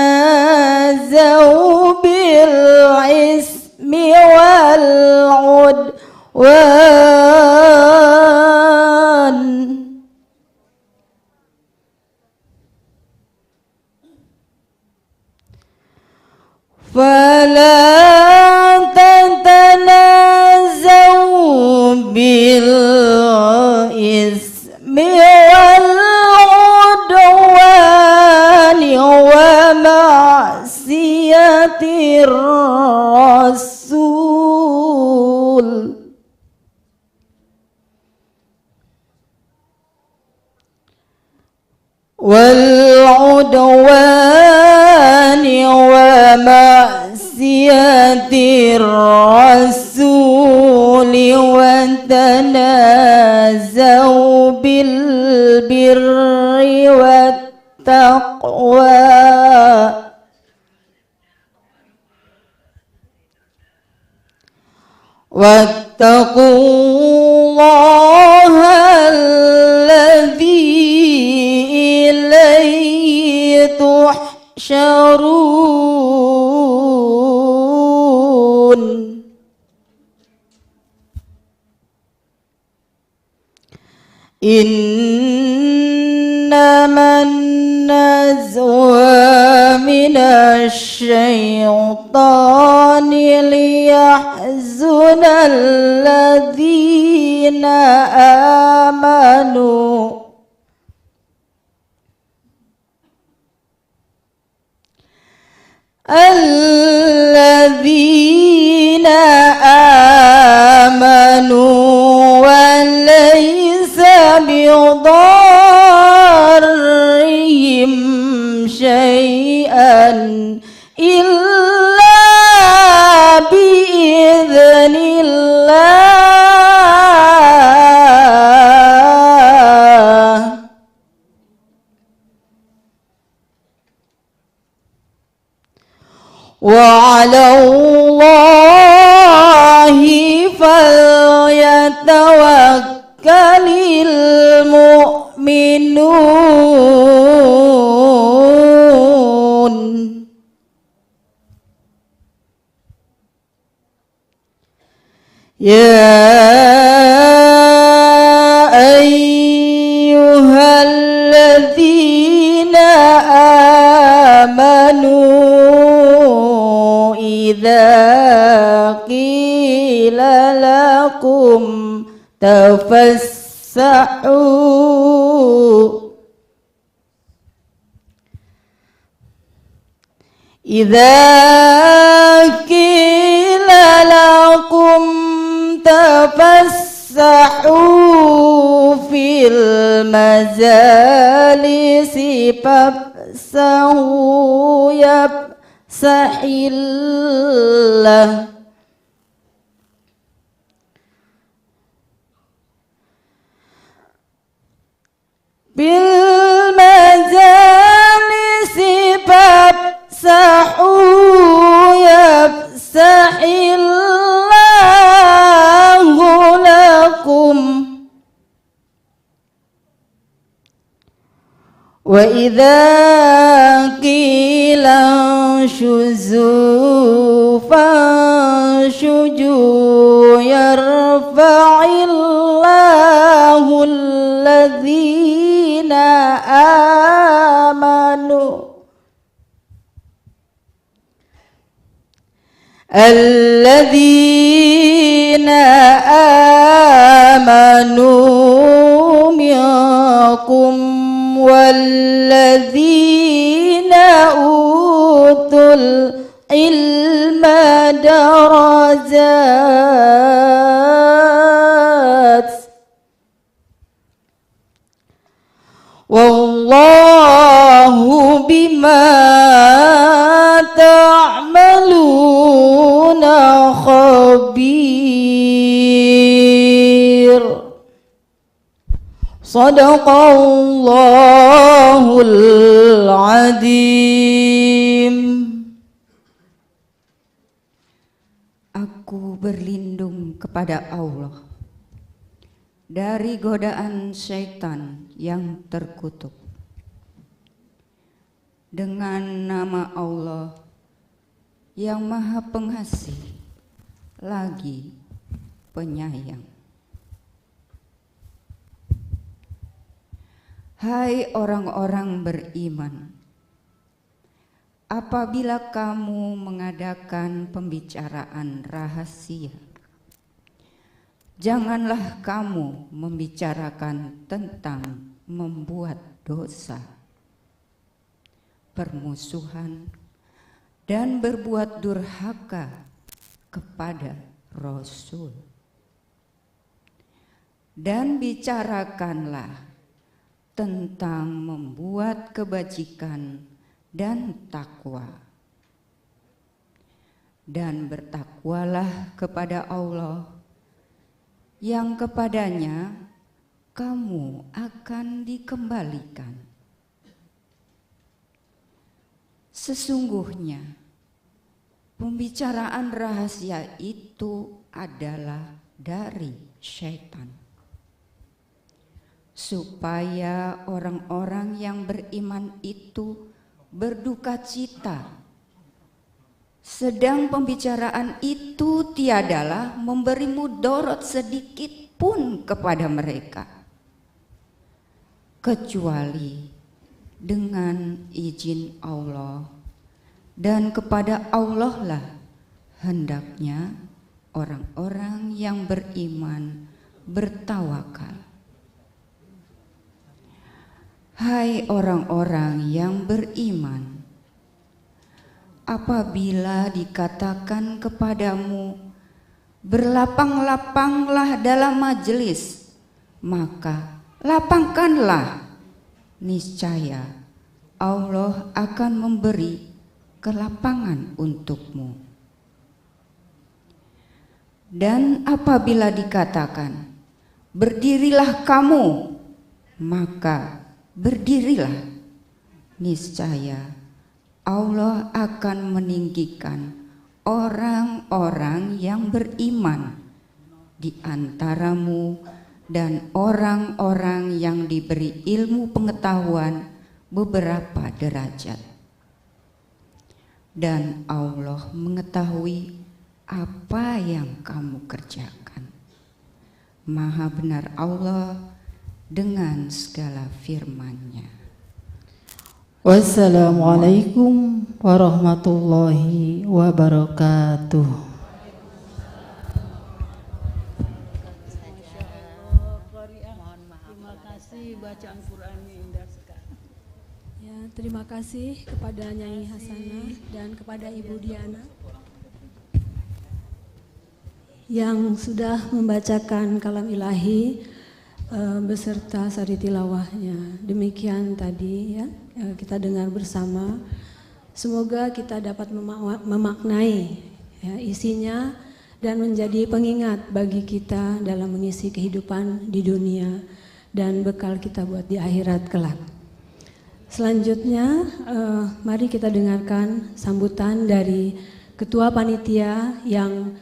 bil ismi wal udwan bil ismi wal udwani wa ma'siyatir rasul wal udwani wa ma'siyatir rasul wa tanazau bil birri wat taqwa wattaqullaha alladzi ilayhi tuhsyarun innaman najwa minasyaitonir liyahzunal ladzina amanu alladzina amanu wa laysa bidarrihim syai'an illa biidznillah wa 'alallahi falyatawakkalul mu'minun. Ya ayyuhalladzina amanu idza qila lakum tafassahu idza qila lakum tafassahu fil majalisi fafsahu yafsahillah bil majalisi fafsahu yafsahillahu lakum wa idza qila shuzu fanshuju yarfa'illahu alladzina amanu minkum walladzina utul ilma darajat wallahu bima ta'maluna khabir. Sadaqallahul azim. Aku berlindung kepada Allah dari godaan syaitan yang terkutuk. Dengan nama Allah yang Maha Pengasih lagi Penyayang. Hai orang-orang beriman, apabila kamu mengadakan pembicaraan rahasia, janganlah kamu membicarakan tentang membuat dosa, permusuhan, dan berbuat durhaka kepada Rasul. Dan bicarakanlah tentang membuat kebajikan dan takwa. Dan bertakwalah kepada Allah yang kepadanya kamu akan dikembalikan. Sesungguhnya pembicaraan rahasia itu adalah dari syaitan, supaya orang-orang yang beriman itu berduka cita, sedang pembicaraan itu tiadalah memberi mudarat sedikit pun kepada mereka. kecuali dengan izin Allah, dan kepada Allah lah hendaknya orang-orang yang beriman bertawakal. Hai orang-orang yang beriman, apabila dikatakan kepadamu, berlapang-lapanglah dalam majelis, maka lapangkanlah. Niscaya Allah akan memberi kelapangan untukmu. Dan apabila dikatakan, berdirilah kamu, maka berdirilah. Niscaya Allah akan meninggikan orang-orang yang beriman di antaramu dan orang-orang yang diberi ilmu pengetahuan beberapa derajat. Dan Allah mengetahui apa yang kamu kerjakan. Maha benar Allah dengan segala firman-Nya. Wassalamualaikum warahmatullahi wabarakatuh. Bacaan Qur'annya indah sekali. Ya, terima kasih kepada Nyai Hasanah dan kepada Ibu Diana yang sudah membacakan kalam ilahi beserta sari tilawahnya. Demikian tadi ya, kita dengar bersama. Semoga kita dapat memaknai ya, isinya dan menjadi pengingat bagi kita dalam mengisi kehidupan di dunia dan bekal kita buat di akhirat kelak. Selanjutnya, mari kita dengarkan sambutan dari Ketua Panitia yang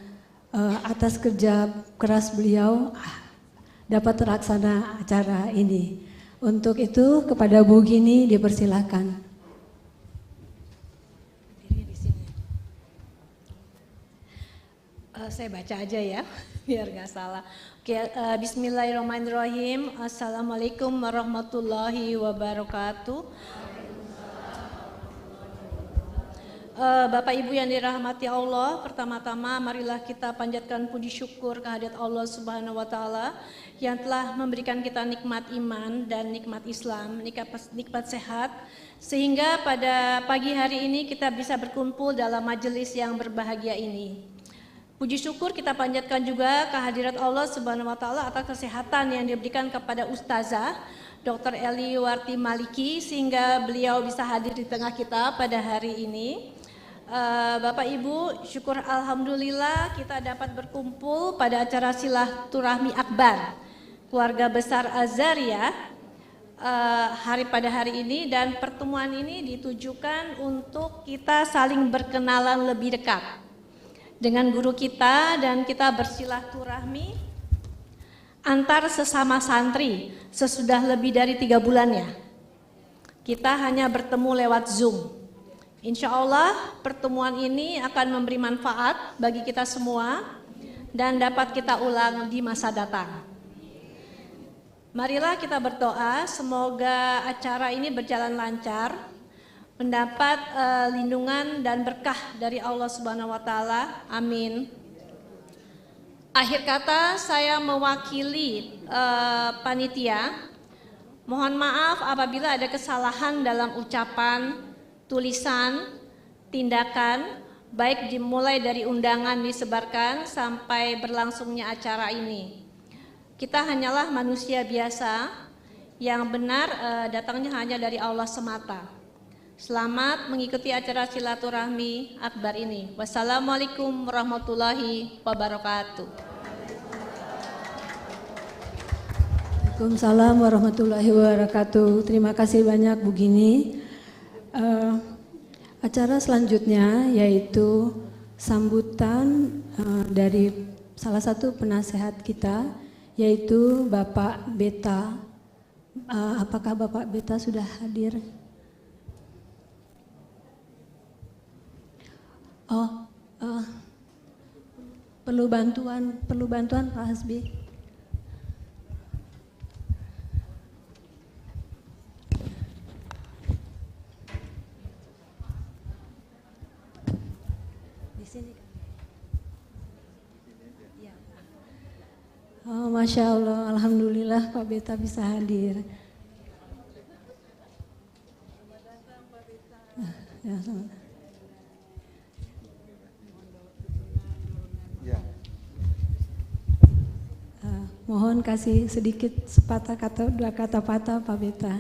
atas kerja keras beliau dapat terlaksana acara ini. Untuk itu, kepada Bu Gini dipersilakan. Saya baca aja ya, biar nggak salah. Oke, bismillahirrahmanirrahim. Assalamualaikum warahmatullahi wabarakatuh. Bapak Ibu yang dirahmati Allah, pertama-tama marilah kita panjatkan puji syukur kehadirat Allah Subhanahu wa taala yang telah memberikan kita nikmat iman dan nikmat Islam, nikmat sehat, sehingga pada pagi hari ini kita bisa berkumpul dalam majelis yang berbahagia ini. Puji syukur kita panjatkan juga kehadirat Allah Subhanahu wa taala atas kesehatan yang diberikan kepada Ustazah Dr. Eli Warti Maliki sehingga beliau bisa hadir di tengah kita pada hari ini. Bapak Ibu, syukur alhamdulillah kita dapat berkumpul pada acara silaturahmi akbar keluarga besar Azaria pada hari ini, dan pertemuan ini ditujukan untuk kita saling berkenalan lebih dekat dengan guru kita dan kita bersilaturahmi antar sesama santri sesudah lebih dari 3 bulan ya. Kita hanya bertemu lewat Zoom. Insya Allah pertemuan ini akan memberi manfaat bagi kita semua dan dapat kita ulang di masa datang. Marilah kita berdoa semoga acara ini berjalan lancar, mendapat lindungan dan berkah dari Allah Subhanahu wa taala. Amin. Akhir kata saya mewakili panitia. Mohon maaf apabila ada kesalahan dalam ucapan, tulisan, tindakan, baik dimulai dari undangan disebarkan sampai berlangsungnya acara ini. Kita hanyalah manusia biasa yang benar datangnya hanya dari Allah semata. Selamat mengikuti acara silaturahmi akbar ini. Wassalamualaikum warahmatullahi wabarakatuh. Waalaikumsalam warahmatullahi wabarakatuh. Terima kasih banyak Bu Gini. Acara selanjutnya yaitu sambutan dari salah satu penasehat kita, yaitu Bapak Beta. Apakah Bapak Beta sudah hadir? Perlu bantuan Pak Hasbi. sini kan. Ya. Oh, Masya Allah, Alhamdulillah Pak Beta bisa hadir. Ya, selamat. Ya. Mohon kasih sedikit sepatah kata, dua kata patah Pak Beta.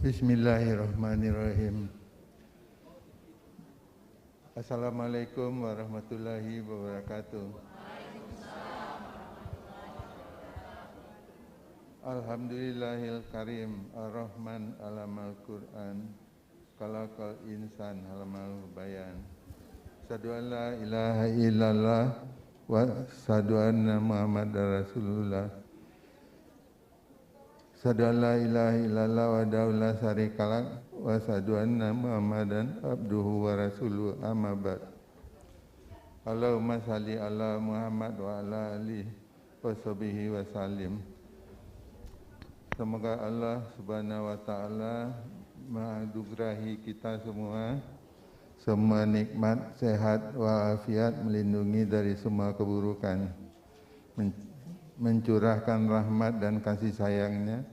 Bismillahirrahmanirrahim. Assalamualaikum warahmatullahi wabarakatuh. Alhamdulillahil karim ar-Rahman alamal Qur'an khalaqal insan halamal bayan. Asyhadu an la ilaha illallah wa asyhadu anna Muhammadar Rasulullah. Asyhadu an la ilaha illallah wa la syarikalah wa asyhadu anna Muhammadan abduhu wa rasuluhu amma ba'd. Allahumma shalli ala Muhammad wa ala alihi wa sahbihi wa salim. Semoga Allah Subhanahu wa taala menganugerahi kita semua nikmat, sehat walafiat, melindungi dari semua keburukan, mencurahkan rahmat dan kasih sayangnya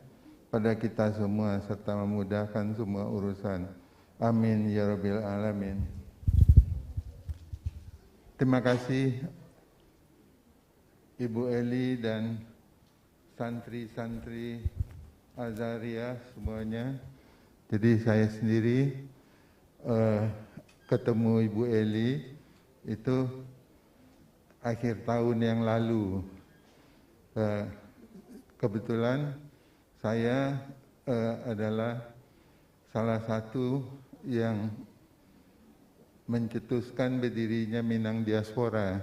pada kita semua serta memudahkan semua urusan. Amin ya rabbil alamin. Terima kasih Ibu Eli dan santri-santri Azariah semuanya. Jadi saya sendiri ketemu Ibu Eli itu akhir tahun yang lalu. Kebetulan saya adalah salah satu yang mencetuskan berdirinya Minang Diaspora.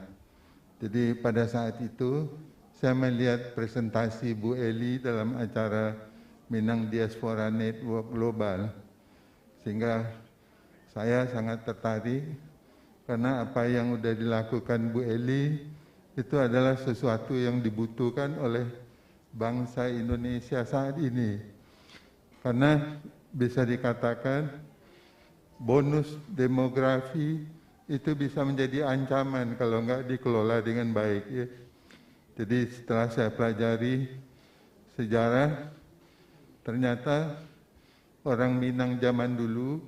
Jadi pada saat itu saya melihat presentasi Bu Eli dalam acara Minang Diaspora Network Global, sehingga saya sangat tertarik karena apa yang sudah dilakukan Bu Eli itu adalah sesuatu yang dibutuhkan oleh bangsa Indonesia saat ini. Karena bisa dikatakan bonus demografi itu bisa menjadi ancaman kalau enggak dikelola dengan baik. Ya. Jadi setelah saya pelajari sejarah, ternyata orang Minang zaman dulu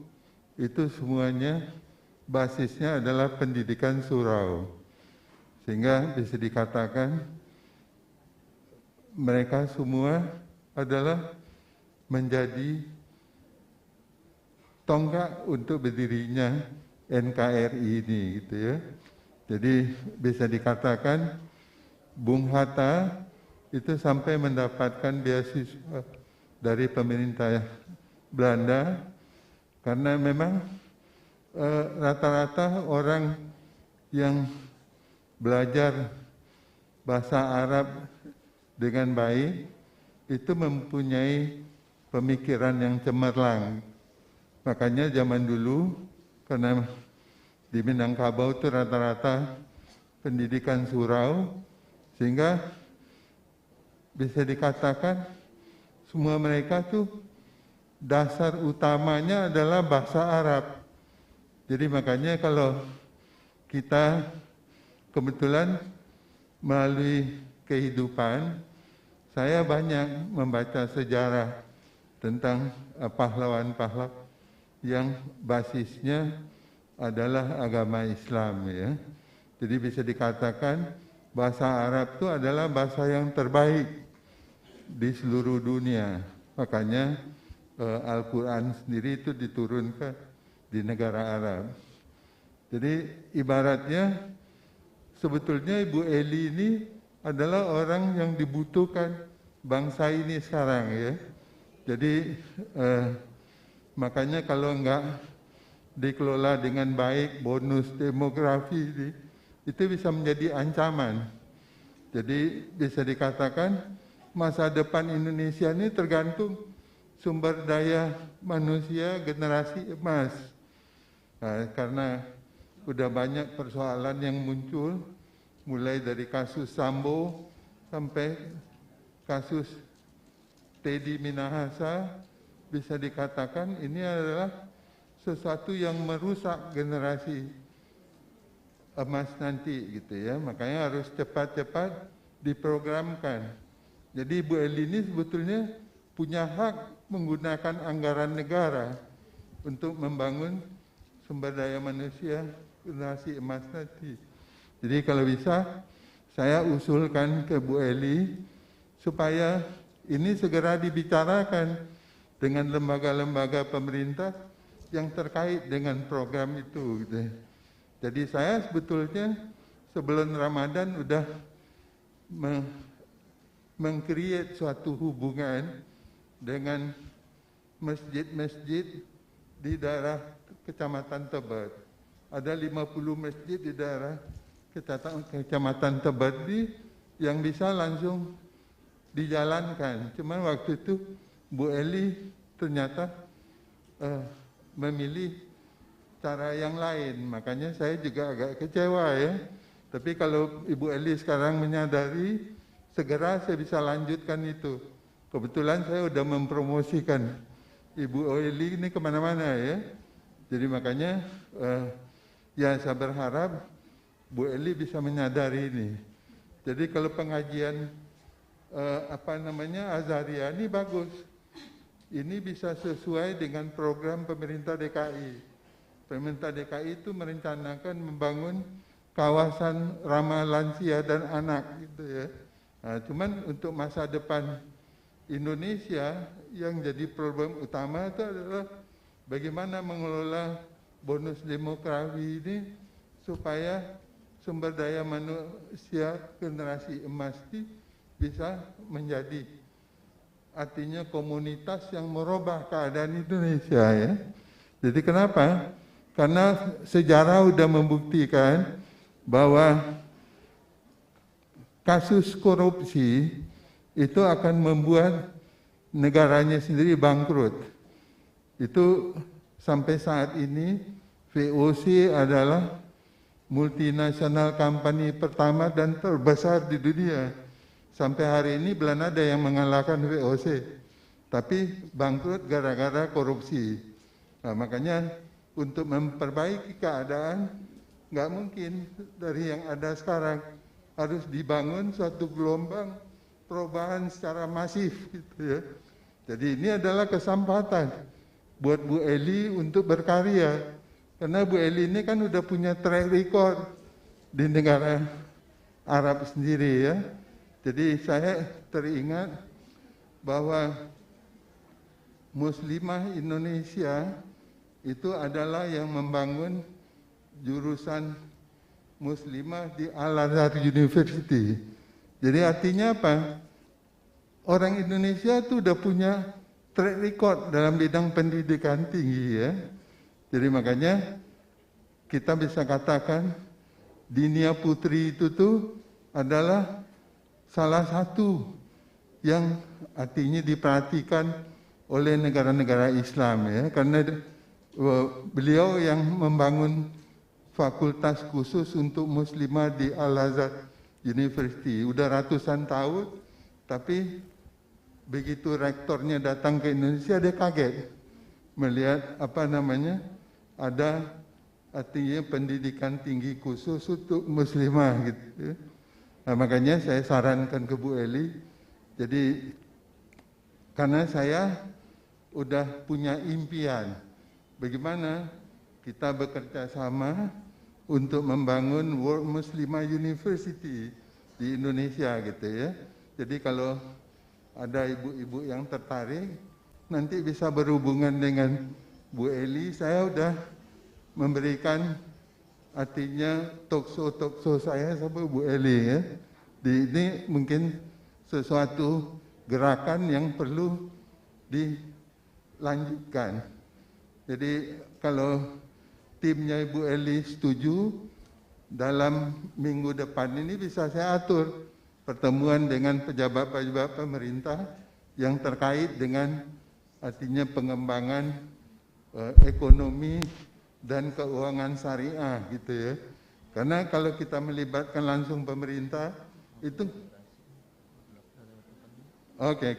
itu semuanya basisnya adalah pendidikan surau. Sehingga bisa dikatakan mereka semua adalah menjadi tonggak untuk berdirinya NKRI ini, gitu ya. Jadi bisa dikatakan Bung Hatta itu sampai mendapatkan beasiswa dari pemerintah Belanda karena memang rata-rata orang yang belajar bahasa Arab dengan baik itu mempunyai pemikiran yang cemerlang. Makanya zaman dulu karena di Minangkabau itu rata-rata pendidikan surau, sehingga bisa dikatakan semua mereka tuh dasar utamanya adalah bahasa Arab. Jadi makanya kalau kita kebetulan melalui kehidupan, saya banyak membaca sejarah tentang pahlawan-pahlawan yang basisnya adalah agama Islam, ya. Jadi bisa dikatakan bahasa Arab itu adalah bahasa yang terbaik di seluruh dunia. Makanya Al-Quran sendiri itu diturunkan di negara Arab. Jadi ibaratnya sebetulnya Ibu Eli ini adalah orang yang dibutuhkan bangsa ini sekarang, ya. Jadi makanya kalau enggak dikelola dengan baik, bonus demografi itu bisa menjadi ancaman. Jadi bisa dikatakan masa depan Indonesia ini tergantung sumber daya manusia generasi emas. Karena udah banyak persoalan yang muncul, mulai dari kasus Sambo sampai kasus Teddy Minahasa, bisa dikatakan ini adalah sesuatu yang merusak generasi emas nanti gitu ya. Makanya harus cepat-cepat diprogramkan. Jadi Bu Eli ini sebetulnya punya hak menggunakan anggaran negara untuk membangun sumber daya manusia generasi emas nanti. Jadi kalau bisa saya usulkan ke Bu Eli supaya ini segera dibicarakan dengan lembaga-lembaga pemerintah yang terkait dengan program itu. Gitu. Jadi saya sebetulnya sebelum Ramadan udah meng-create suatu hubungan dengan masjid-masjid di daerah Kecamatan Tebet. Ada 50 masjid di daerah Kecamatan Tebet yang bisa langsung dijalankan. Cuman waktu itu Bu Eli ternyata memilih cara yang lain. Makanya saya juga agak kecewa ya. Tapi kalau Ibu Eli sekarang menyadari, segera saya bisa lanjutkan itu. Kebetulan saya sudah mempromosikan Ibu Eli ini kemana-mana ya. Jadi makanya ya saya berharap Bu Eli bisa menyadari ini. Jadi kalau pengajian Azaria ini bagus. Ini bisa sesuai dengan program pemerintah DKI. Pemerintah DKI itu merencanakan membangun kawasan ramah lansia dan anak gitu ya. Nah, cuman untuk masa depan Indonesia yang jadi problem utama itu adalah bagaimana mengelola bonus demografi ini supaya sumber daya manusia generasi emas ini bisa menjadi artinya komunitas yang merubah keadaan Indonesia ya. Jadi kenapa? Karena sejarah sudah membuktikan bahwa kasus korupsi itu akan membuat negaranya sendiri bangkrut. Itu sampai saat ini VOC adalah multinasional company pertama dan terbesar di dunia. Sampai hari ini belum ada yang mengalahkan VOC, tapi bangkrut gara-gara korupsi. Nah, makanya untuk memperbaiki keadaan, nggak mungkin dari yang ada sekarang, harus dibangun suatu gelombang perubahan secara masif gitu ya. Jadi ini adalah kesempatan buat Bu Eli untuk berkarya, karena Bu Eli ini kan udah punya track record di negara Arab sendiri ya. Jadi saya teringat bahwa Muslimah Indonesia itu adalah yang membangun jurusan Muslimah di Al-Azhar University. Jadi artinya apa? Orang Indonesia itu udah punya track record dalam bidang pendidikan tinggi ya. Jadi makanya kita bisa katakan Dinia Putri itu tuh adalah salah satu yang artinya diperhatikan oleh negara-negara Islam ya, karena beliau yang membangun fakultas khusus untuk muslimah di Al-Azhar University. Udah ratusan tahun, tapi begitu rektornya datang ke Indonesia dia kaget melihat ada artinya pendidikan tinggi khusus untuk muslimah gitu. Nah, makanya saya sarankan ke Bu Eli, jadi karena saya udah punya impian, bagaimana kita bekerja sama untuk membangun World Muslimah University di Indonesia gitu ya. Jadi kalau ada ibu-ibu yang tertarik, nanti bisa berhubungan dengan Bu Eli. Saya udah memberikan artinya talkshow saya sama Bu Eli ya. Ini mungkin sesuatu gerakan yang perlu dilanjutkan. Jadi kalau timnya Ibu Eli setuju, dalam minggu depan ini bisa saya atur pertemuan dengan pejabat-pejabat pemerintah yang terkait dengan artinya pengembangan ekonomi dan keuangan syariah gitu ya. Karena kalau kita melibatkan langsung pemerintah itu Oke.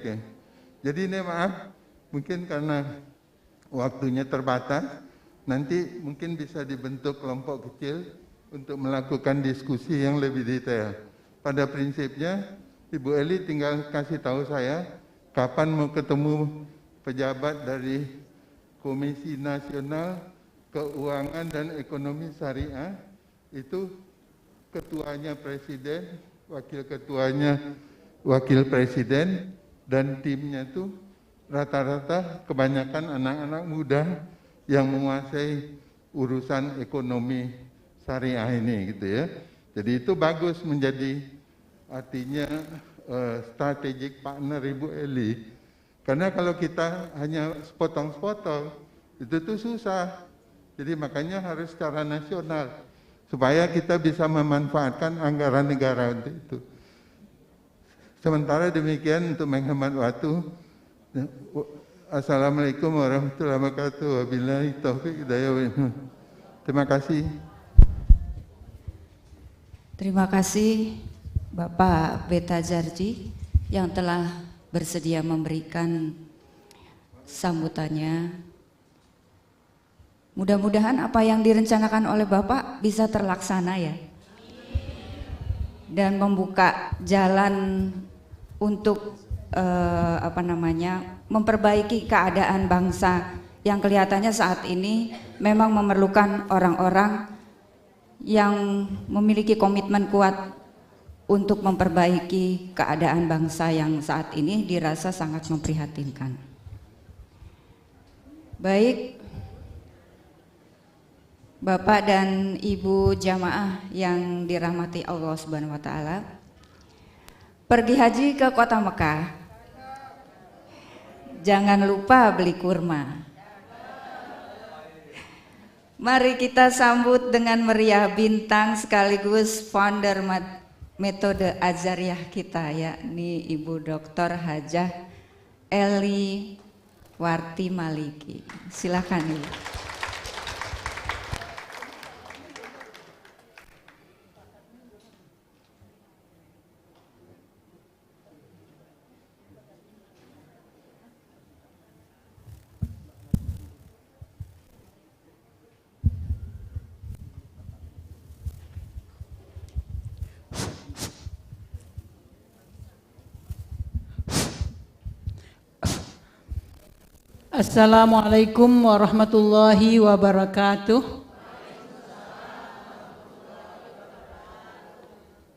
Jadi ini maaf, mungkin karena waktunya terbatas, nanti mungkin bisa dibentuk kelompok kecil untuk melakukan diskusi yang lebih detail. Pada prinsipnya, Ibu Eli tinggal kasih tahu saya kapan mau ketemu pejabat dari Komisi Nasional Keuangan dan Ekonomi Syariah, itu ketuanya presiden, wakil ketuanya wakil presiden, dan timnya itu rata-rata kebanyakan anak-anak muda yang menguasai urusan ekonomi syariah ini gitu ya. Jadi itu bagus menjadi artinya strategic partner Ibu Eli. Karena kalau kita hanya sepotong-sepotong itu tuh susah. Jadi makanya harus secara nasional supaya kita bisa memanfaatkan anggaran negara untuk itu. Sementara demikian untuk menghemat waktu. Assalamualaikum warahmatullahi wabarakatuh. Wabillahi taufiq hidayah. Terima kasih. Terima kasih Bapak Beta Jarji yang telah bersedia memberikan sambutannya. Mudah-mudahan apa yang direncanakan oleh Bapak bisa terlaksana ya. Dan membuka jalan untuk memperbaiki keadaan bangsa yang kelihatannya saat ini memang memerlukan orang-orang yang memiliki komitmen kuat untuk memperbaiki keadaan bangsa yang saat ini dirasa sangat memprihatinkan. Baik, Bapak dan Ibu jamaah yang dirahmati Allah Subhanahu wa taala. Pergi haji ke kota Mekah, jangan lupa beli kurma. Mari kita sambut dengan meriah bintang sekaligus founder metode Azariyah kita, yakni Ibu Dr. Hajah Eli Warti Maliki. Silakan Ibu. Assalamualaikum warahmatullahi wabarakatuh.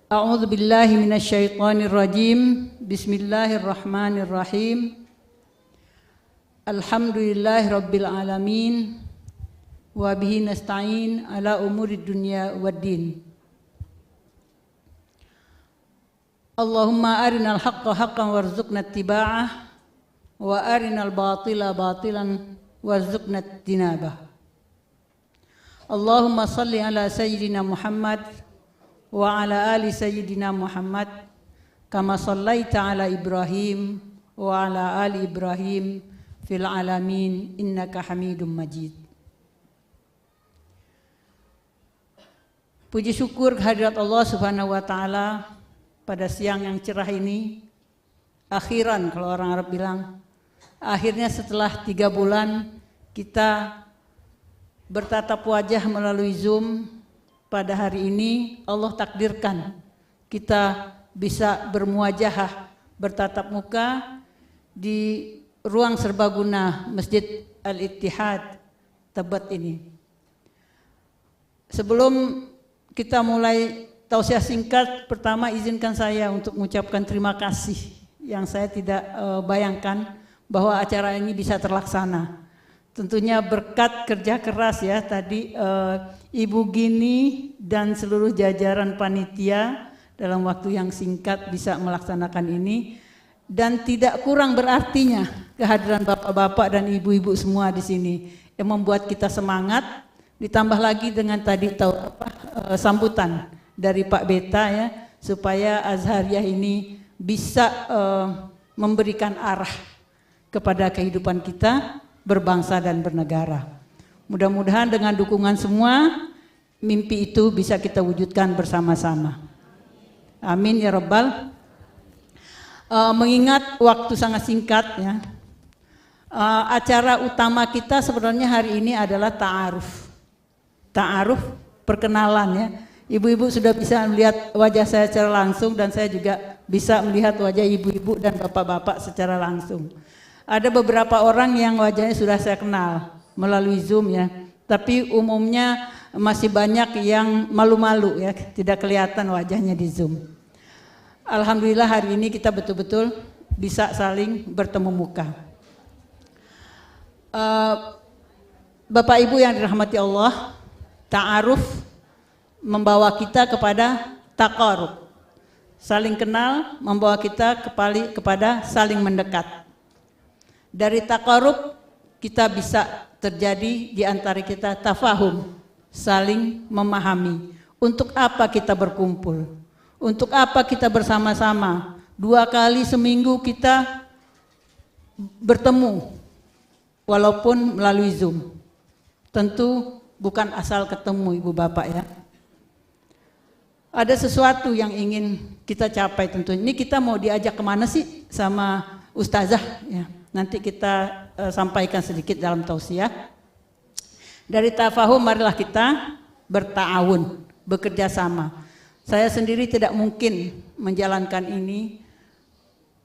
A'udzu billahi minasyaitonir rajim. Bismillahirrahmanirrahim. Alhamdulillahirabbil alamin wa bihi nasta'in ala umurid dunya waddin. Allahumma arinal haqqa haqqan warzuqna ittiba'ah wa arinal batila batilan warzuqna ijtinabah. Allahumma salli ala sayyidina Muhammad wa ala ali sayyidina Muhammad kama sallaita ala Ibrahim wa ala ali Ibrahim fil alamin innaka Hamidum Majid. Puji syukur kehadirat Allah Subhanahu wa taala pada siang yang cerah ini. Akhiran kalau orang Arab bilang, akhirnya setelah 3 bulan kita bertatap wajah melalui Zoom. Pada hari ini Allah takdirkan kita bisa bermuajahah, bertatap muka di ruang serbaguna Masjid Al-Ittihad Tebet ini. Sebelum kita mulai tausiah singkat, pertama izinkan saya untuk mengucapkan terima kasih yang saya tidak bayangkan bahwa acara ini bisa terlaksana. Tentunya berkat kerja keras ya tadi Ibu Gini dan seluruh jajaran panitia dalam waktu yang singkat bisa melaksanakan ini, dan tidak kurang berartinya kehadiran bapak-bapak dan ibu-ibu semua di sini yang membuat kita semangat, ditambah lagi dengan tadi sambutan dari Pak Beta ya, supaya Azhariyah ini bisa memberikan arah kepada kehidupan kita berbangsa dan bernegara. Mudah-mudahan dengan dukungan semua, mimpi itu bisa kita wujudkan bersama-sama. Amin ya Rabbal. Mengingat waktu sangat singkat ya, acara utama kita sebenarnya hari ini adalah ta'aruf. Ta'aruf, perkenalan ya. Ibu-ibu sudah bisa melihat wajah saya secara langsung dan saya juga bisa melihat wajah ibu-ibu dan bapak-bapak secara langsung. Ada beberapa orang yang wajahnya sudah saya kenal melalui Zoom ya, tapi umumnya masih banyak yang malu-malu ya, tidak kelihatan wajahnya di Zoom. Alhamdulillah hari ini kita betul-betul bisa saling bertemu muka. Bapak Ibu yang dirahmati Allah, ta'aruf membawa kita kepada taqarrub. Saling kenal membawa kita kepada saling mendekat. Dari taqarrub kita bisa terjadi di antara kita tafahum, saling memahami. Untuk apa kita berkumpul? Untuk apa kita bersama-sama? 2 kali seminggu kita bertemu, walaupun melalui Zoom. Tentu bukan asal ketemu Ibu Bapak ya. Ada sesuatu yang ingin kita capai tentu. Ini kita mau diajak kemana sih sama Ustazah ya. Nanti kita sampaikan sedikit dalam tausiah. Dari tafahum marilah kita berta'awun, bekerja sama. Saya sendiri tidak mungkin menjalankan ini.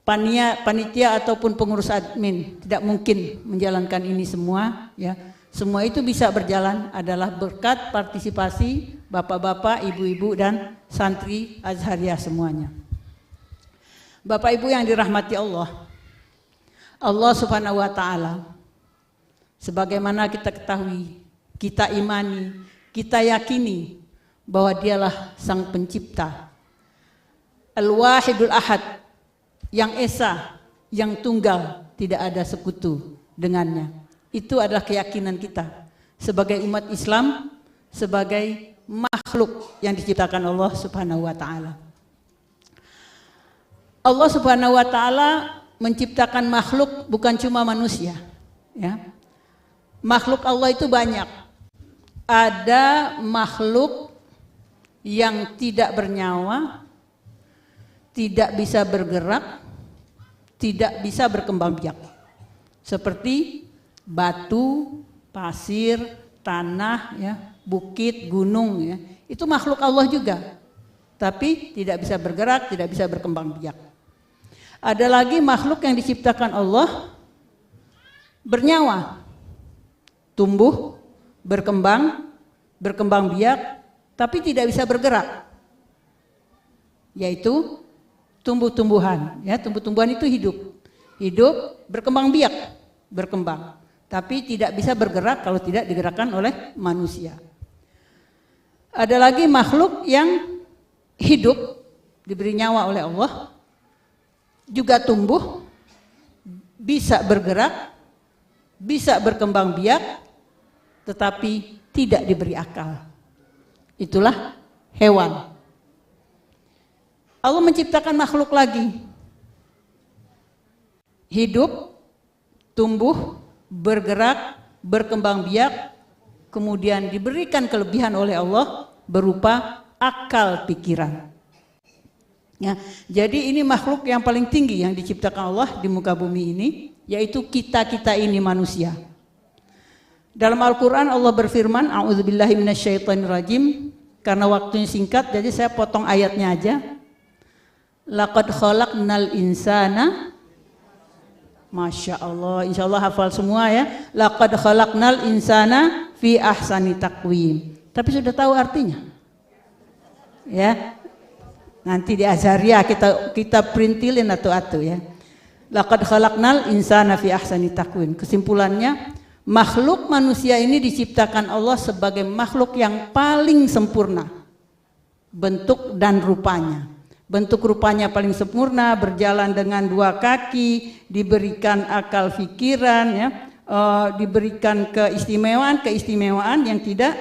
Panitia ataupun pengurus admin tidak mungkin menjalankan ini semua ya. Semua itu bisa berjalan adalah berkat partisipasi bapak-bapak, ibu-ibu dan santri Azhariah semuanya. Bapak Ibu yang dirahmati Allah, Allah Subhanahu wa taala sebagaimana kita ketahui, kita imani, kita yakini bahwa Dialah Sang Pencipta, Al-Wahidul Ahad, yang esa, yang tunggal, tidak ada sekutu dengannya. Itu adalah keyakinan kita sebagai umat Islam, sebagai makhluk yang diciptakan Allah Subhanahu wa taala. Allah Subhanahu wa taala menciptakan makhluk bukan cuma manusia, ya. Makhluk Allah itu banyak. Ada makhluk yang tidak bernyawa, tidak bisa bergerak, tidak bisa berkembang biak. Seperti batu, pasir, tanah, ya, bukit, gunung, ya. Itu makhluk Allah juga. Tapi tidak bisa bergerak, tidak bisa berkembang biak. Ada lagi makhluk yang diciptakan Allah bernyawa, tumbuh, berkembang biak, tapi tidak bisa bergerak. Yaitu tumbuh-tumbuhan, ya, tumbuh-tumbuhan itu hidup, berkembang biak, berkembang, tapi tidak bisa bergerak kalau tidak digerakkan oleh manusia. Ada lagi makhluk yang hidup, diberi nyawa oleh Allah, juga tumbuh, bisa bergerak, bisa berkembang biak, tetapi tidak diberi akal. Itulah hewan. Allah menciptakan makhluk lagi, hidup, tumbuh, bergerak, berkembang biak, kemudian diberikan kelebihan oleh Allah berupa akal pikiran. Ya, jadi ini makhluk yang paling tinggi yang diciptakan Allah di muka bumi ini, yaitu kita ini manusia. Dalam Al-Quran Allah berfirman, A'udzubillahi minasyaitonirrajim, karena waktunya singkat jadi saya potong ayatnya aja. Laqad khalaqnal insana, Masya Allah, insya Allah hafal semua ya. Laqad khalaqnal insana fi ahsani taqwim. Tapi sudah tahu artinya? Ya. Nanti di Azhariah kita printilin atau ya. Laqad khalaqnal insana fi ahsani taqwim. Kesimpulannya, makhluk manusia ini diciptakan Allah sebagai makhluk yang paling sempurna bentuk dan rupanya. Bentuk rupanya paling sempurna, berjalan dengan 2 kaki, diberikan akal pikiran, ya, diberikan keistimewaan yang tidak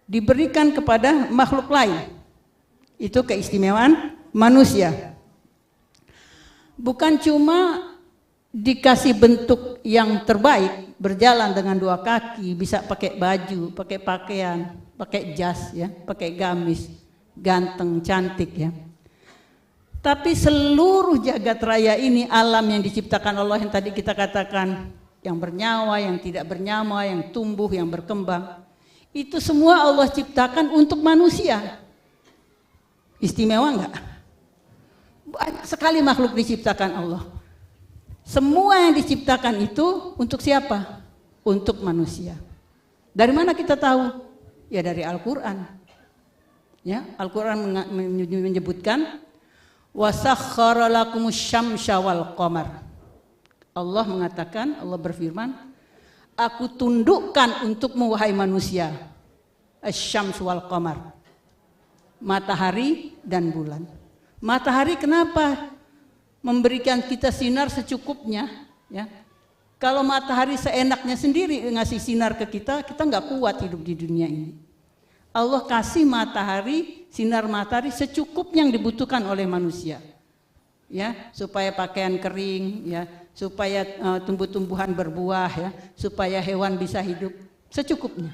diberikan kepada makhluk lain. Itu keistimewaan manusia. Bukan cuma dikasih bentuk yang terbaik, berjalan dengan 2 kaki, bisa pakai baju, pakai pakaian, pakai jas ya, pakai gamis, ganteng, cantik ya. Tapi seluruh jagat raya ini, alam yang diciptakan Allah yang tadi kita katakan, yang bernyawa, yang tidak bernyawa, yang tumbuh, yang berkembang, itu semua Allah ciptakan untuk manusia. Istimewa enggak? Banyak sekali makhluk diciptakan Allah. Semua yang diciptakan itu untuk siapa? Untuk manusia. Dari mana kita tahu? Ya dari Al-Quran. Ya, Al-Quran menyebutkan wasakhkhara lakumus syamsa wal qamar. Allah mengatakan, Allah berfirman, aku tundukkan untukmu wahai manusia asy-syams wal qamar, matahari dan bulan. Matahari kenapa memberikan kita sinar secukupnya ya? Kalau matahari seenaknya sendiri ngasih sinar ke kita, kita nggak kuat hidup di dunia ini. Allah kasih matahari, sinar matahari secukupnya yang dibutuhkan oleh manusia. Ya, supaya pakaian kering ya, supaya tumbuh-tumbuhan berbuah ya, supaya hewan bisa hidup secukupnya.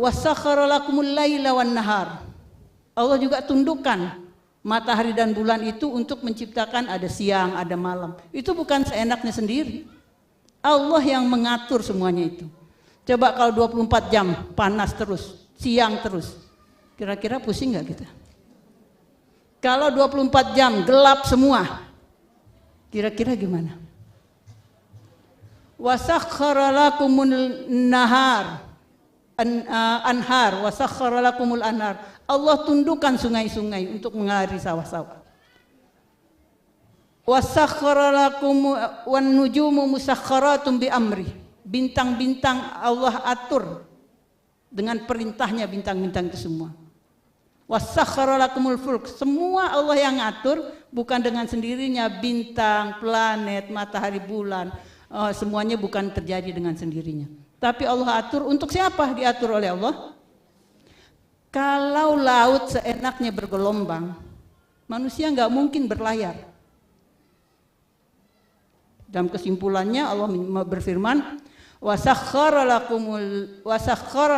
Wasakhkhara lakumul laila wan nahar. Allah juga tundukkan matahari dan bulan itu untuk menciptakan ada siang, ada malam. Itu bukan seenaknya sendiri. Allah yang mengatur semuanya itu. Coba kalau 24 jam panas terus, siang terus. Kira-kira pusing enggak kita? Kalau 24 jam gelap semua, kira-kira gimana? Wasakhkhara lakumul nahar anhar, wasakhkhara lakumul anhar. Allah tundukkan sungai-sungai untuk mengairi sawah-sawah. Wasakhkhara lakum wan nujumu musakhkharatun bi amri. Bintang-bintang Allah atur dengan perintahnya bintang-bintang itu semua. Wasakhkhara lakumul fulk. Semua Allah yang atur, bukan dengan sendirinya. Bintang, planet, matahari, bulan, semuanya bukan terjadi dengan sendirinya. Tapi Allah atur untuk siapa? Diatur oleh Allah. Kalau laut seenaknya bergelombang, manusia nggak mungkin berlayar. Dalam kesimpulannya Allah berfirman, wasakhkhara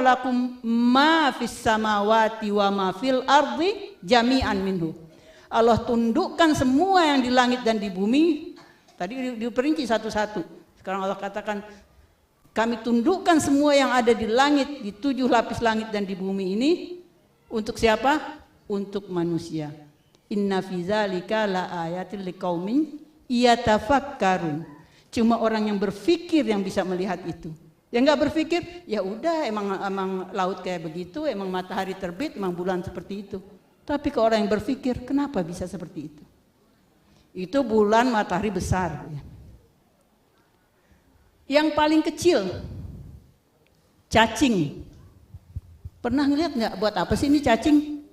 lakum ma fis samawati wa ma fil ardi jami'an minhu. Allah tundukkan semua yang di langit dan di bumi. Tadi diperinci satu-satu. Sekarang Allah katakan, kami tundukkan semua yang ada di langit, di 7 lapis langit dan di bumi ini. Untuk siapa? Untuk manusia. Inna fi dzalika la ayatil liqaumin yatafakkarun. Cuma orang yang berpikir yang bisa melihat itu. Yang enggak berpikir, ya udah emang laut kayak begitu, emang matahari terbit, emang bulan seperti itu. Tapi kalau orang yang berpikir, kenapa bisa seperti itu? Itu bulan, matahari besar. Yang paling kecil, cacing. Pernah ngeliat nggak buat apa sih ini cacing?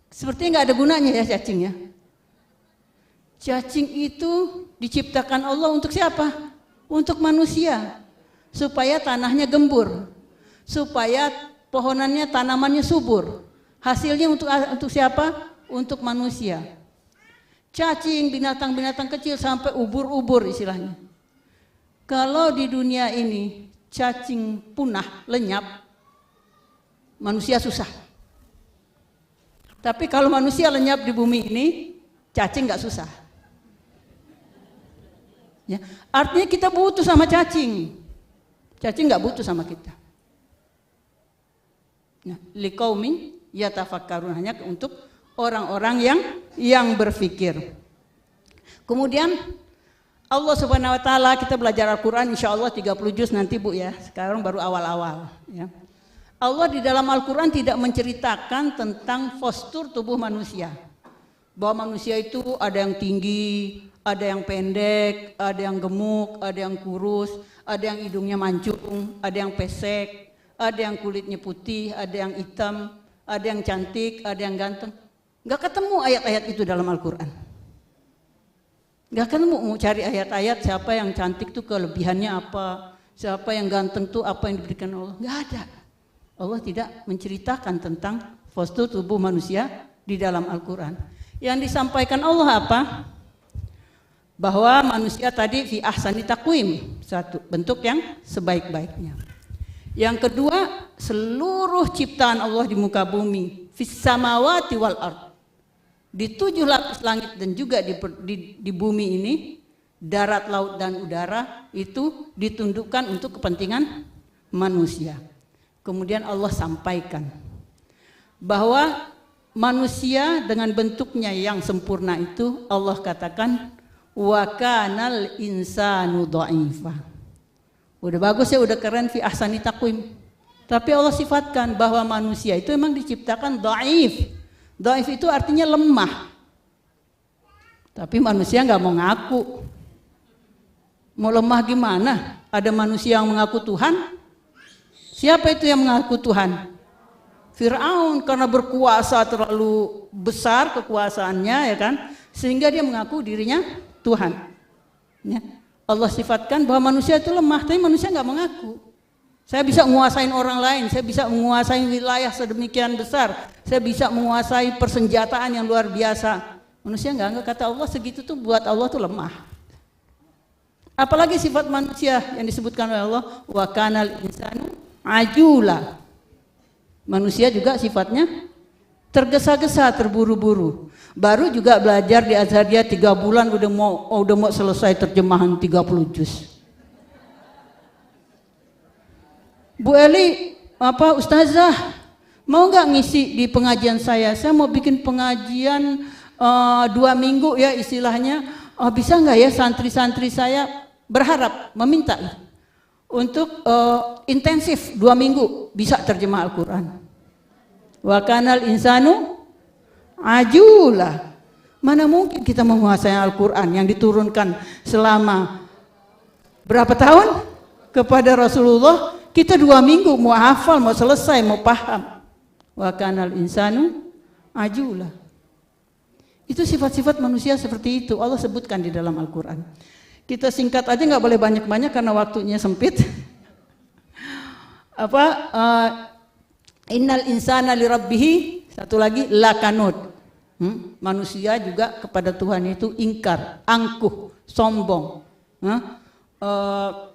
Sepertinya nggak ada gunanya ya cacing ya. Cacing itu diciptakan Allah untuk siapa? Untuk manusia. Supaya tanahnya gembur. Supaya pohonannya, tanamannya subur. Hasilnya untuk siapa? Untuk manusia. Cacing, binatang-binatang kecil sampai ubur-ubur istilahnya. Kalau di dunia ini cacing punah, lenyap, manusia susah. Tapi kalau manusia lenyap di bumi ini, cacing nggak susah. Ya, artinya kita butuh sama cacing. Cacing nggak butuh sama kita. Nah, liqaumin yatafakkarun, hanya untuk orang-orang yang berpikir. Kemudian Allah Subhanahu wa taala, kita belajar Al-Qur'an insyaallah 30 juz nanti Bu ya. Sekarang baru awal-awal ya. Allah di dalam Al-Quran tidak menceritakan tentang postur tubuh manusia. Bahwa manusia itu ada yang tinggi, ada yang pendek, ada yang gemuk, ada yang kurus, ada yang hidungnya mancung, ada yang pesek, ada yang kulitnya putih, ada yang hitam, ada yang cantik, ada yang ganteng. Gak ketemu ayat-ayat itu dalam Al-Quran. Gak ketemu, mau cari ayat-ayat siapa yang cantik tuh kelebihannya apa, siapa yang ganteng tuh apa yang diberikan Allah. Gak ada. Allah tidak menceritakan tentang postur tubuh manusia di dalam Al-Quran. Yang disampaikan Allah apa? bahwa manusia tadi fi ahsani taqwim, satu bentuk yang sebaik-baiknya. Yang kedua, seluruh ciptaan Allah di muka bumi, fis samawati wal ard, di 7 lapis langit dan juga di bumi ini, darat, laut dan udara itu ditundukkan untuk kepentingan manusia. Kemudian Allah sampaikan bahwa manusia dengan bentuknya yang sempurna itu Allah katakan wa kanal insanu dha'ifa. Udah bagus ya, udah keren fi ahsani taqwim. Tapi Allah sifatkan bahwa manusia itu memang diciptakan dhaif. Dhaif itu artinya lemah. Tapi manusia nggak mau ngaku. Mau lemah gimana? Ada manusia yang mengaku Tuhan? Siapa itu yang mengaku Tuhan? Fir'aun, karena berkuasa terlalu besar kekuasaannya, ya kan, sehingga dia mengaku dirinya Tuhan. Ya. Allah sifatkan bahwa manusia itu lemah, tapi manusia nggak mengaku. Saya bisa menguasai orang lain, saya bisa menguasai wilayah sedemikian besar, saya bisa menguasai persenjataan yang luar biasa. Manusia nggak, kata Allah segitu tuh buat Allah tuh lemah. Apalagi sifat manusia yang disebutkan oleh Allah, wa kanal insanu ajula. Manusia juga sifatnya tergesa-gesa, terburu-buru. Baru juga belajar di Azhar dia 3 bulan udah mau selesai terjemahan 30 juz. Bu Eli, Ustazah, mau nggak ngisi di pengajian saya? Saya mau bikin pengajian 2 minggu ya istilahnya. Bisa nggak ya santri-santri saya berharap, meminta untuk intensif 2 minggu bisa terjemah Al-Quran. Wa kanal insanu ajula. Mana mungkin kita menguasai Al-Quran yang diturunkan selama berapa tahun kepada Rasulullah, kita 2 minggu mau hafal, mau selesai, mau paham. Wa kanal insanu ajula. Itu sifat-sifat manusia seperti itu Allah sebutkan di dalam Al-Quran. Kita singkat aja, nggak boleh banyak-banyak karena waktunya sempit. Innal insana li rabbihi, satu lagi lakanut. Manusia juga kepada Tuhan itu ingkar, angkuh, sombong,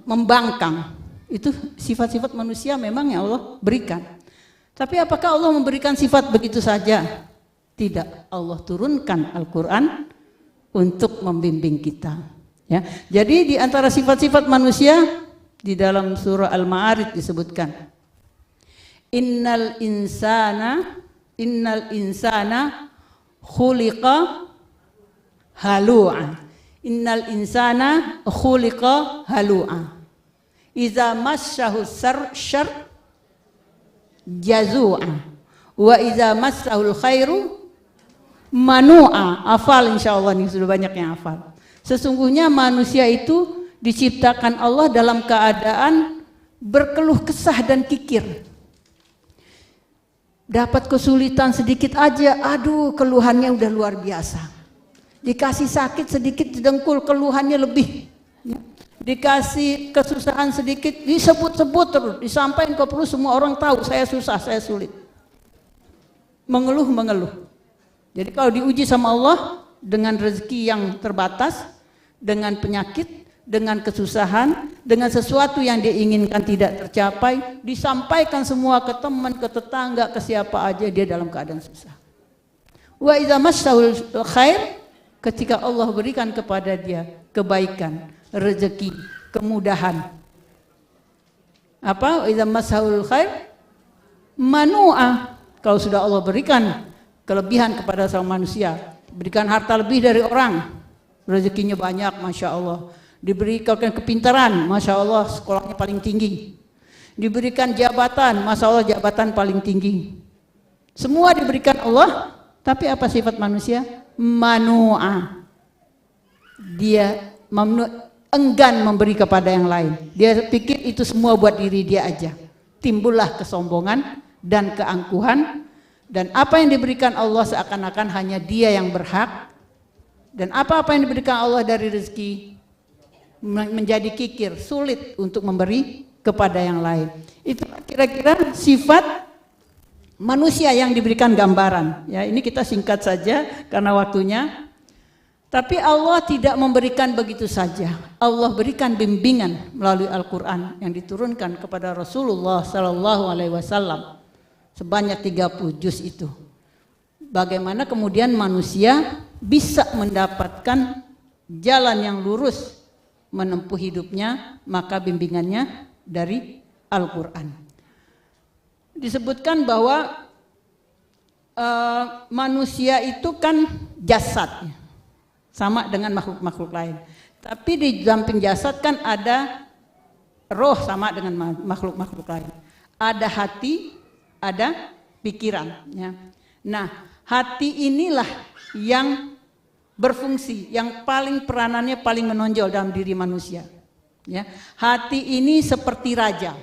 membangkang. Itu sifat-sifat manusia memang yang Allah berikan. Tapi apakah Allah memberikan sifat begitu saja? Tidak, Allah turunkan Al-Quran untuk membimbing kita. Ya, jadi di antara sifat-sifat manusia di dalam surah Al-Ma'arij disebutkan innal insana khuliqa halu'a. Innal insana khuliqa halu'a. Iza massahu syarr jazu'a wa iza massahul khairu manu'a. Hafal insyaallah, nih sudah banyak yang hafal. Sesungguhnya manusia itu diciptakan Allah dalam keadaan berkeluh kesah dan kikir. Dapat kesulitan sedikit aja, aduh keluhannya udah luar biasa. Dikasih sakit sedikit dengkul, keluhannya lebih. Dikasih kesusahan sedikit, disebut-sebut terus, disampaikan ke perlu semua orang tahu saya susah, saya sulit. Mengeluh. Jadi kalau diuji sama Allah dengan rezeki yang terbatas, dengan penyakit, dengan kesusahan, dengan sesuatu yang diinginkan tidak tercapai, disampaikan semua ke teman, ke tetangga, ke siapa aja, dia dalam keadaan susah. Wa idza massahul khair, ketika Allah berikan kepada dia kebaikan, rezeki, kemudahan. Wa idza massahul khair manu'a. Kalau sudah Allah berikan kelebihan kepada sama manusia, berikan harta lebih dari orang, rezekinya banyak, Masya Allah. Diberikan kepintaran, Masya Allah, sekolahnya paling tinggi. Diberikan jabatan, Masya Allah, jabatan paling tinggi. Semua diberikan Allah, tapi apa sifat manusia? Manu'a. Dia enggan memberi kepada yang lain. Dia pikir itu semua buat diri dia aja. Timbullah kesombongan dan keangkuhan. Dan apa yang diberikan Allah seakan-akan hanya dia yang berhak. Dan apa-apa yang diberikan Allah dari rezeki menjadi kikir, sulit untuk memberi kepada yang lain. Itu kira-kira sifat manusia yang diberikan gambaran. Ya, ini kita singkat saja karena waktunya. Tapi Allah tidak memberikan begitu saja. Allah berikan bimbingan melalui Al-Quran yang diturunkan kepada Rasulullah Sallallahu Alaihi Wasallam sebanyak 30 juz itu. Bagaimana kemudian manusia bisa mendapatkan jalan yang lurus menempuh hidupnya, maka bimbingannya dari Al-Quran. Disebutkan bahwa manusia itu kan jasad, sama dengan makhluk-makhluk lain. Tapi di samping jasad kan ada roh, sama dengan makhluk-makhluk lain. Ada hati, ada pikiran. Ya. Nah, hati inilah yang berfungsi, yang paling peranannya paling menonjol dalam diri manusia. Ya. Hati ini seperti raja.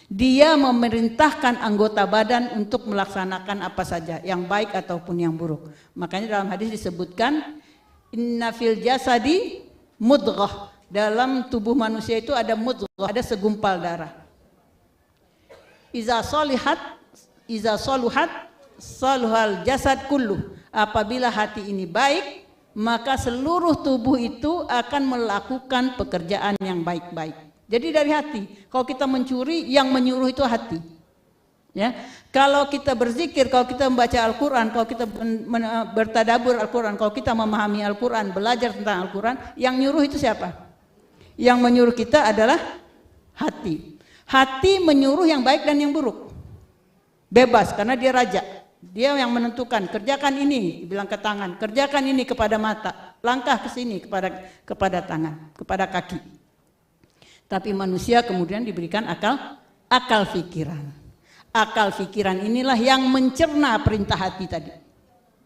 Dia memerintahkan anggota badan untuk melaksanakan apa saja, yang baik ataupun yang buruk. Makanya dalam hadis disebutkan, inna fil jasadi mudghah. Dalam tubuh manusia itu ada mudghah, ada segumpal darah. Iza soluhat saluhal jasad kulluh. Apabila hati ini baik, maka seluruh tubuh itu akan melakukan pekerjaan yang baik-baik. Jadi dari hati. Kalau kita mencuri, yang menyuruh itu hati. Ya, kalau kita berzikir, kalau kita membaca Al-Quran, kalau kita bertadabur Al-Quran, kalau kita memahami Al-Quran, belajar tentang Al-Quran, yang nyuruh itu siapa? Yang menyuruh kita adalah hati. Hati menyuruh yang baik dan yang buruk. Bebas, karena dia raja. Dia yang menentukan, kerjakan ini, bilang ke tangan, kerjakan ini kepada mata, langkah ke sini kepada tangan, kepada kaki. Tapi manusia kemudian diberikan akal pikiran. Akal pikiran inilah yang mencerna perintah hati tadi.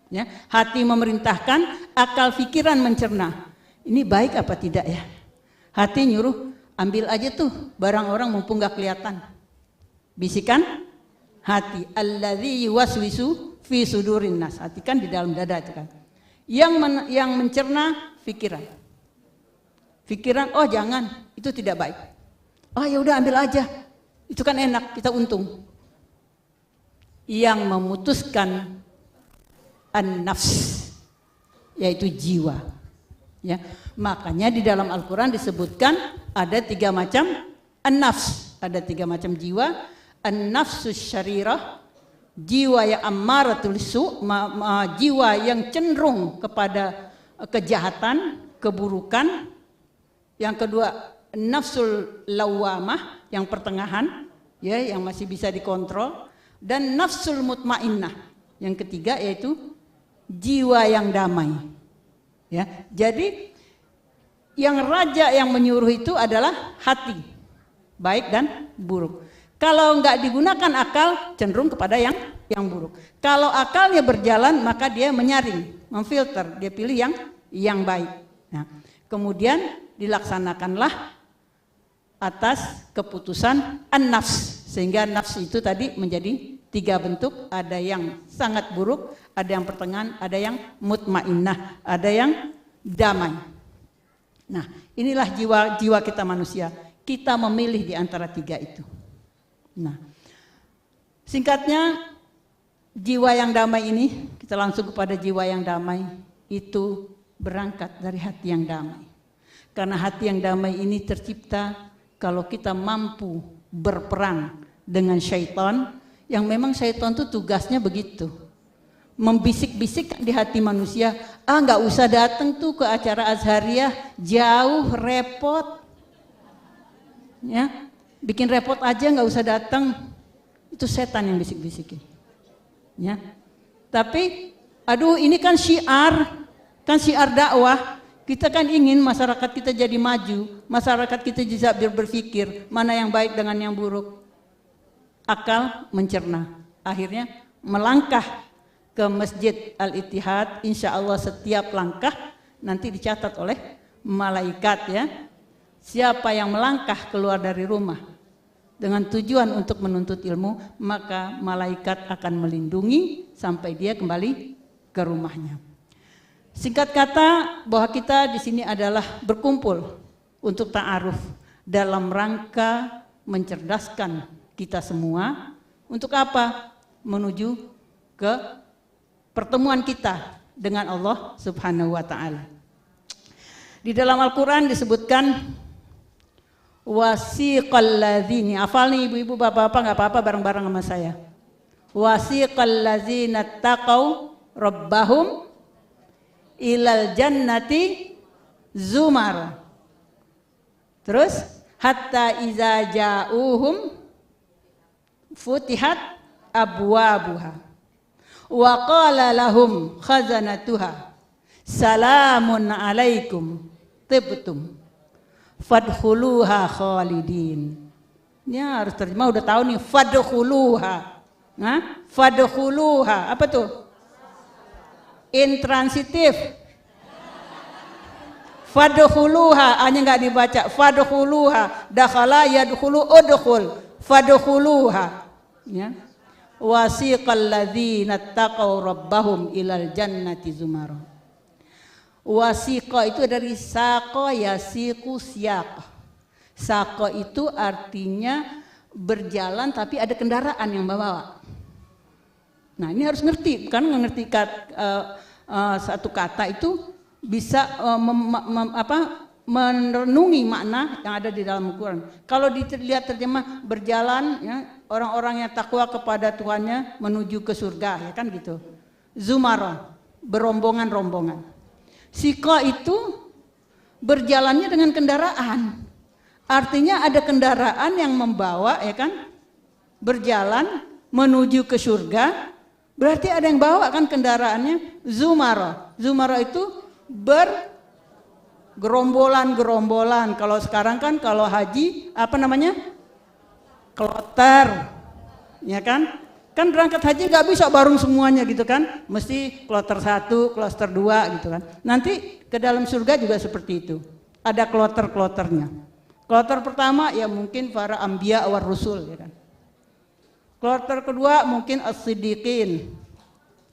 Ya, hati memerintahkan, akal pikiran mencerna. Ini baik apa tidak ya? Hati nyuruh, ambil aja tuh barang orang mumpung gak kelihatan. Bisikan hati. Alladzi yuwaswisu fi sudurin nas. Hati kan di dalam dada itu kan. Yang mencerna pikiran. Pikiran, oh jangan, itu tidak baik. Oh ya udah ambil aja, itu kan enak, kita untung. Yang memutuskan an-nafs, yaitu jiwa. Ya, makanya di dalam Al-Quran disebutkan ada 3 macam an-nafs, ada 3 macam jiwa. An-nafsus syarirah, jiwa yang ammaratul su', jiwa yang cenderung kepada kejahatan, keburukan. Yang kedua, nafsul lawamah, yang pertengahan, ya, yang masih bisa dikontrol, dan nafsul mutmainnah. Yang ketiga yaitu jiwa yang damai. Ya, jadi yang raja yang menyuruh itu adalah hati, baik dan buruk. Kalau enggak digunakan akal, cenderung kepada yang buruk. Kalau akalnya berjalan, maka dia menyaring, memfilter, dia pilih yang baik. Nah, kemudian dilaksanakanlah atas keputusan an-nafs, sehingga nafs itu tadi menjadi 3 bentuk, ada yang sangat buruk, ada yang pertengahan, ada yang mutmainnah, ada yang damai. Nah, inilah jiwa kita manusia. Kita memilih di antara 3 itu. Nah, singkatnya jiwa yang damai ini, kita langsung kepada jiwa yang damai, itu berangkat dari hati yang damai. Karena hati yang damai ini tercipta kalau kita mampu berperang dengan syaitan, yang memang syaitan itu tugasnya begitu. Membisik-bisik di hati manusia, nggak usah datang tuh ke acara Azhariyah, jauh, repot. Ya, bikin repot aja, nggak usah datang. Itu setan yang bisik-bisikin. Ya. Tapi, aduh ini kan syiar dakwah. Kita kan ingin masyarakat kita jadi maju, masyarakat kita bisa berpikir mana yang baik dengan yang buruk. Akal mencerna, akhirnya melangkah ke Masjid Al-Ittihad. Insya Allah setiap langkah nanti dicatat oleh malaikat ya. Siapa yang melangkah keluar dari rumah dengan tujuan untuk menuntut ilmu, maka malaikat akan melindungi sampai dia kembali ke rumahnya. Singkat kata, bahwa kita di sini adalah berkumpul untuk ta'aruf dalam rangka mencerdaskan kita semua. Untuk apa? Menuju ke pertemuan kita dengan Allah Subhanahu wa ta'ala. Di dalam Al-Quran disebutkan wasiqal ladzina, hafal nih ibu-ibu bapak-bapak, nggak apa-apa bareng-bareng sama saya. Wasiqal ladzina taqau rabbahum ilal jannati zumar. Terus hatta iza ja'uhum futihat abwabuha wa qala lahum khazanatuha salamun alaikum tibtum fadkhuluha khalidin. Ini harus terjemah, udah tahu nih, fadkhuluha. Nah, fadkhuluha apa tuh? Intransitif. Fadkhuluha hanya enggak dibaca fadkhuluha, dakhala yadkhulu udkhul, fadkhuluha. Ya. Wasiqal ladzina taqaw rabbahum ilal jannati zumara. Wasiqa itu dari saqa yasiqu siyaq. Saqa itu artinya berjalan tapi ada kendaraan yang bawa. Nah, ini harus ngerti, kan ngerti satu kata itu bisa merenungi makna yang ada di dalam Al-Quran. Kalau dilihat terjemah berjalan, ya, orang-orang yang takwa kepada Tuhannya menuju ke surga, ya kan gitu. Zumara, berombongan-rombongan. Sika itu berjalannya dengan kendaraan. Artinya ada kendaraan yang membawa, ya kan? Berjalan menuju ke surga. Berarti ada yang bawa kan kendaraannya. Zumara. Zumara itu gerombolan-gerombolan. Kalau sekarang kan kalau haji apa namanya? Kloter. Ya kan? Kan berangkat haji nggak bisa bareng semuanya gitu kan? Mesti kloter 1, kloter 2 gitu kan. Nanti ke dalam surga juga seperti itu. Ada kloter-kloternya. Kloter pertama ya mungkin para anbiya war rusul, ya kan. Kloter kedua mungkin as-siddiqin.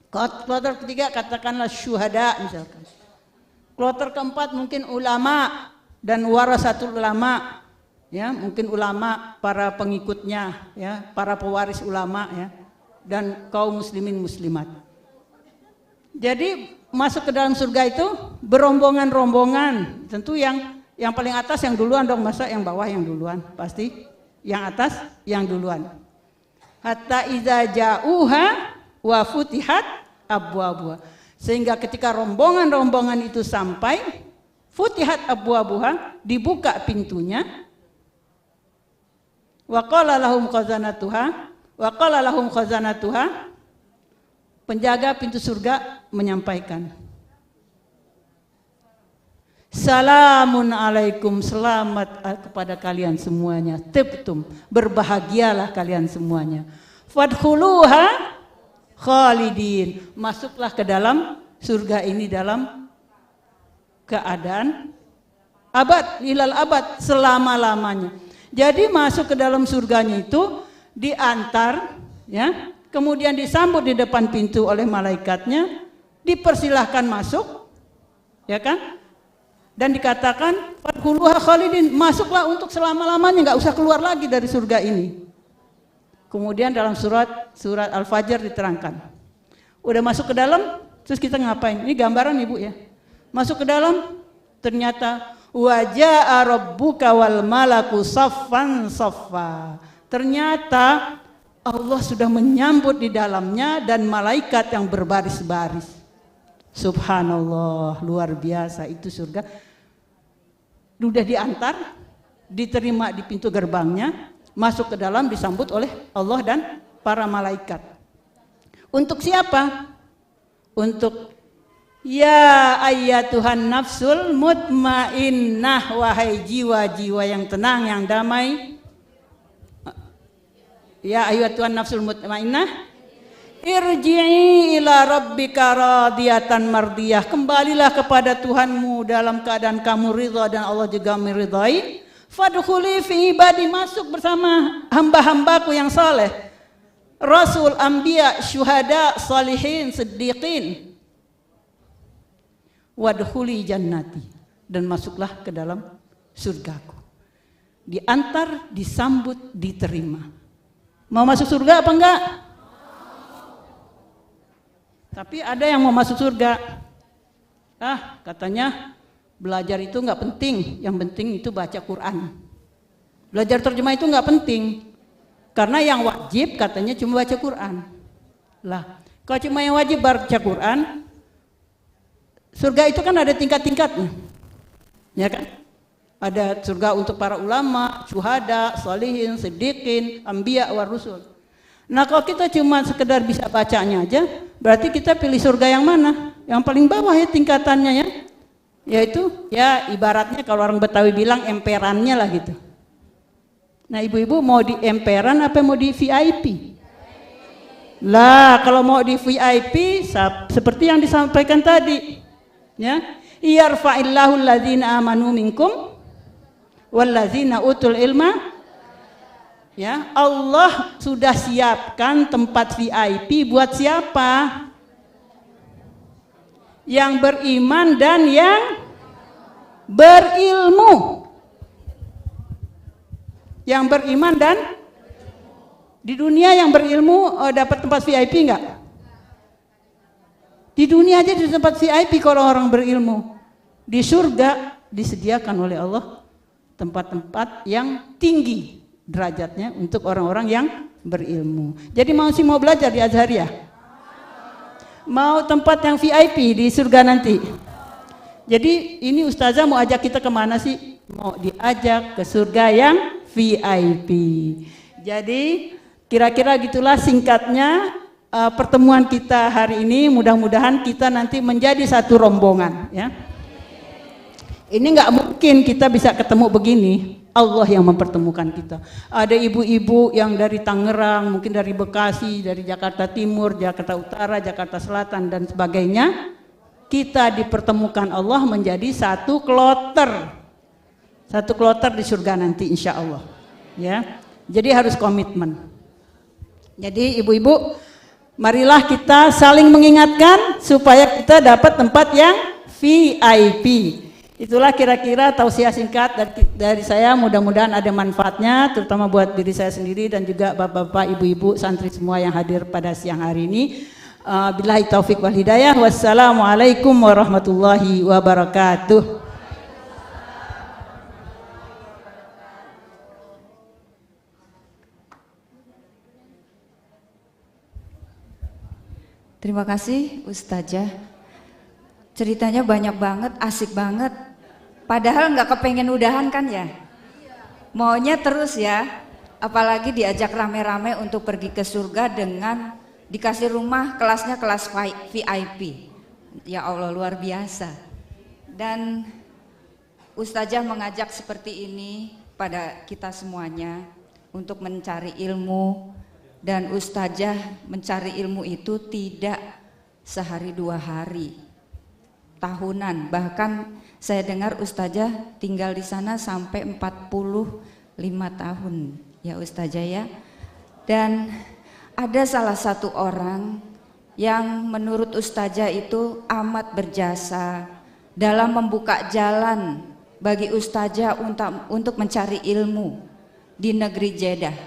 Kloter ketiga katakanlah syuhada misalkan. Kloter keempat mungkin ulama dan warasatul ulama, ya, mungkin ulama para pengikutnya, ya, para pewaris ulama, ya, dan kaum muslimin muslimat. Jadi masuk ke dalam surga itu berombongan-rombongan. Tentu yang paling atas yang duluan dong, masa yang bawah yang duluan? Pasti yang atas yang duluan. Hatta iza ja'uha wa futihat abwabuha. Sehingga ketika rombongan-rombongan itu sampai, futihat abwabuha, dibuka pintunya. Wa qala lahum khazanatuha, penjaga pintu surga menyampaikan, salamun alaikum, selamat kepada kalian semuanya, tibtum, berbahagialah kalian semuanya, fadkhuluha khalidin, masuklah ke dalam surga ini dalam keadaan abad, ilal abad, selama-lamanya. Jadi masuk ke dalam surganya itu diantar, ya, kemudian disambut di depan pintu oleh malaikatnya, dipersilahkan masuk, ya kan? Dan dikatakan fadkhuluha khalidin, masuklah untuk selama-lamanya, nggak usah keluar lagi dari surga ini. Kemudian dalam surat Al-Fajr diterangkan, udah masuk ke dalam, terus kita ngapain? Ini gambaran Ibu ya. Masuk ke dalam, ternyata waja'a rabbuka wal malaku saffan saffa. Ternyata Allah sudah menyambut di dalamnya dan malaikat yang berbaris-baris. Subhanallah, luar biasa itu surga. Sudah diantar, diterima di pintu gerbangnya, masuk ke dalam, disambut oleh Allah dan para malaikat. Untuk siapa? Untuk ya ayyatuhan nafsul mutmainnah, wahai jiwa-jiwa yang tenang, yang damai. Ya ayyatuhan nafsul mutmainnah, irji'i ila rabbika radiyatan mardiyah, kembalilah kepada Tuhanmu dalam keadaan kamu ridha dan Allah juga meridai. Fadkhuli fi ibadi, masuk bersama hamba-hambaku yang saleh, rasul, anbiya, syuhada, salihin, siddiqin. Wadkhuli jannati, dan masuklah ke dalam surgaku. Diantar, disambut, diterima. Mau masuk surga apa enggak? Tapi ada yang mau masuk surga, katanya Belajar itu nggak penting, yang penting itu baca Quran. Belajar terjemah itu nggak penting, karena yang wajib katanya cuma baca Quran. Lah, kalau cuma yang wajib baca Quran, surga itu kan ada tingkat-tingkatnya, ya kan? Ada surga untuk para ulama, syuhada, sholihin, siddiqin, anbiya, war rusul. Nah kalau kita cuma sekedar bisa bacanya aja, berarti kita pilih surga yang mana? Yang paling bawah ya tingkatannya ya. Yaitu ya ibaratnya kalau orang Betawi bilang emperannya lah gitu. Nah ibu-ibu mau di emperan apa mau di VIP? Lah kalau mau di VIP seperti yang disampaikan tadi ya, yarfa'illahu alladzina amanu minkum walladzina utul ilma. Ya, Allah sudah siapkan tempat VIP buat siapa? Yang beriman dan yang berilmu. Yang beriman dan di dunia yang berilmu dapat tempat VIP enggak? Di dunia aja di tempat VIP kalau orang berilmu. Di surga disediakan oleh Allah tempat-tempat yang tinggi derajatnya untuk orang-orang yang berilmu. Jadi mau belajar di Azhariyah? Mau tempat yang VIP di surga nanti? Jadi ini ustazah mau ajak kita kemana sih? Mau diajak ke surga yang VIP. Jadi kira-kira gitulah singkatnya pertemuan kita hari ini. Mudah-mudahan kita nanti menjadi satu rombongan ya. Ini nggak mungkin kita bisa ketemu begini, Allah yang mempertemukan kita. Ada ibu-ibu yang dari Tangerang, mungkin dari Bekasi, dari Jakarta Timur, Jakarta Utara, Jakarta Selatan dan sebagainya. Kita dipertemukan Allah menjadi satu kloter. Satu kloter di surga nanti insya Allah ya. Jadi harus komitmen. Jadi ibu-ibu, marilah kita saling mengingatkan supaya kita dapat tempat yang VIP. Itulah kira-kira tausiah singkat dari saya, mudah-mudahan ada manfaatnya terutama buat diri saya sendiri dan juga bapak-bapak, ibu-ibu, santri semua yang hadir pada siang hari ini. Billahi taufik wal hidayah. Wassalamualaikum warahmatullahi wabarakatuh. Terima kasih Ustazah. Ceritanya banyak banget, asik banget. Padahal nggak kepengen udahan kan ya? Maunya terus ya. Apalagi diajak rame-rame untuk pergi ke surga dengan dikasih rumah kelasnya kelas VIP. Ya Allah luar biasa. Dan Ustazah mengajak seperti ini pada kita semuanya untuk mencari ilmu. Dan Ustazah mencari ilmu itu tidak sehari dua hari, tahunan. Bahkan saya dengar Ustazah tinggal di sana sampai 45 tahun ya Ustazah ya. Dan ada salah satu orang yang menurut Ustazah itu amat berjasa dalam membuka jalan bagi Ustazah untuk mencari ilmu di negeri Jeddah,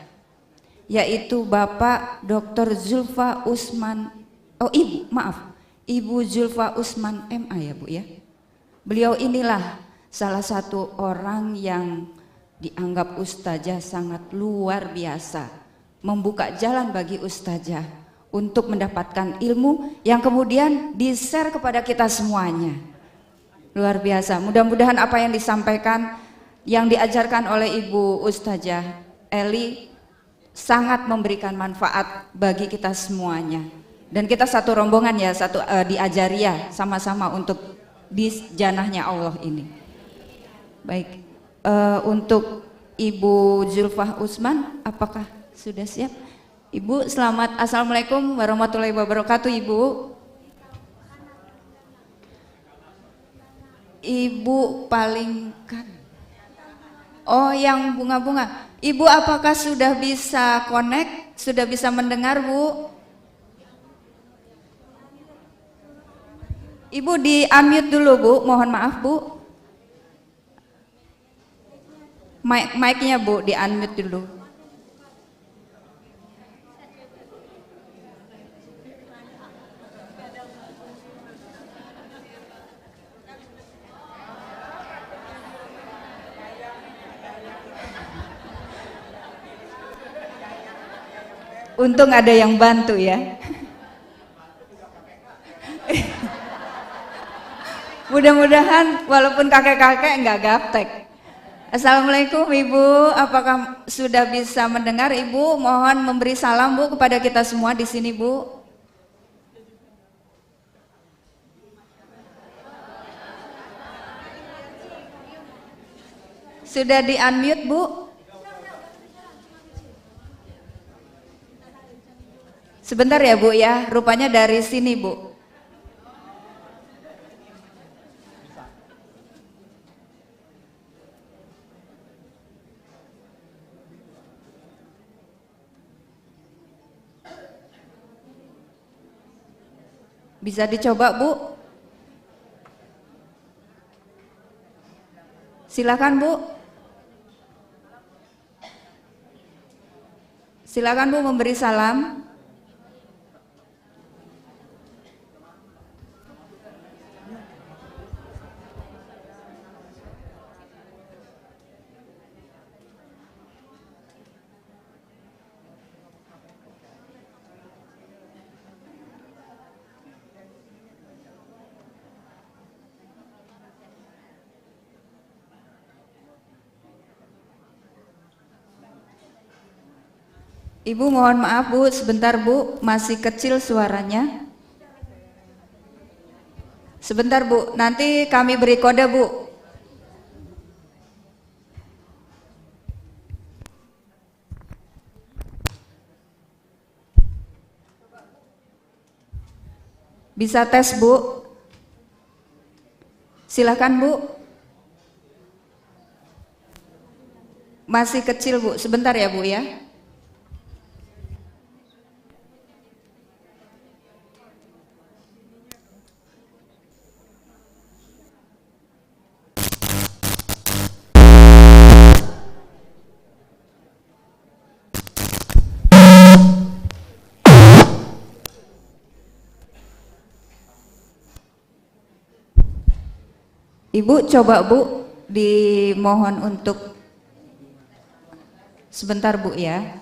yaitu Bapak Dr. Zulfa Usman, Ibu Zulfa Usman MA ya Bu ya. Beliau inilah salah satu orang yang dianggap Ustazah sangat luar biasa, membuka jalan bagi Ustazah untuk mendapatkan ilmu yang kemudian di-share kepada kita semuanya. Luar biasa. Mudah-mudahan apa yang disampaikan, yang diajarkan oleh Ibu Ustazah Eli sangat memberikan manfaat bagi kita semuanya. Dan kita satu rombongan ya, di Azhariyah sama-sama untuk di janahnya Allah ini. Baik, untuk Ibu Zulfa Usman, apakah sudah siap? Ibu, selamat. Assalamualaikum warahmatullahi wabarakatuh Ibu. Ibu paling kan. Oh, yang bunga-bunga. Ibu apakah sudah bisa connect? Sudah bisa mendengar Bu? Ibu di unmute dulu Bu, mohon maaf Bu. Mic-nya Bu di unmute dulu. Untung ada yang bantu ya. Mudah-mudahan walaupun kakek-kakek nggak gaptek. Assalamualaikum Ibu, apakah sudah bisa mendengar Ibu? Mohon memberi salam Bu kepada kita semua di sini Bu. Sudah di unmute Bu? Sebentar ya Bu ya, rupanya dari sini Bu. Bisa dicoba Bu? Silakan Bu. Silakan Bu memberi salam. Ibu mohon maaf Bu, sebentar Bu, masih kecil suaranya. Sebentar Bu, nanti kami beri kode Bu. Bisa tes Bu? Silakan Bu. Masih kecil Bu, sebentar ya Bu ya. Ibu coba Bu, dimohon untuk sebentar Bu ya.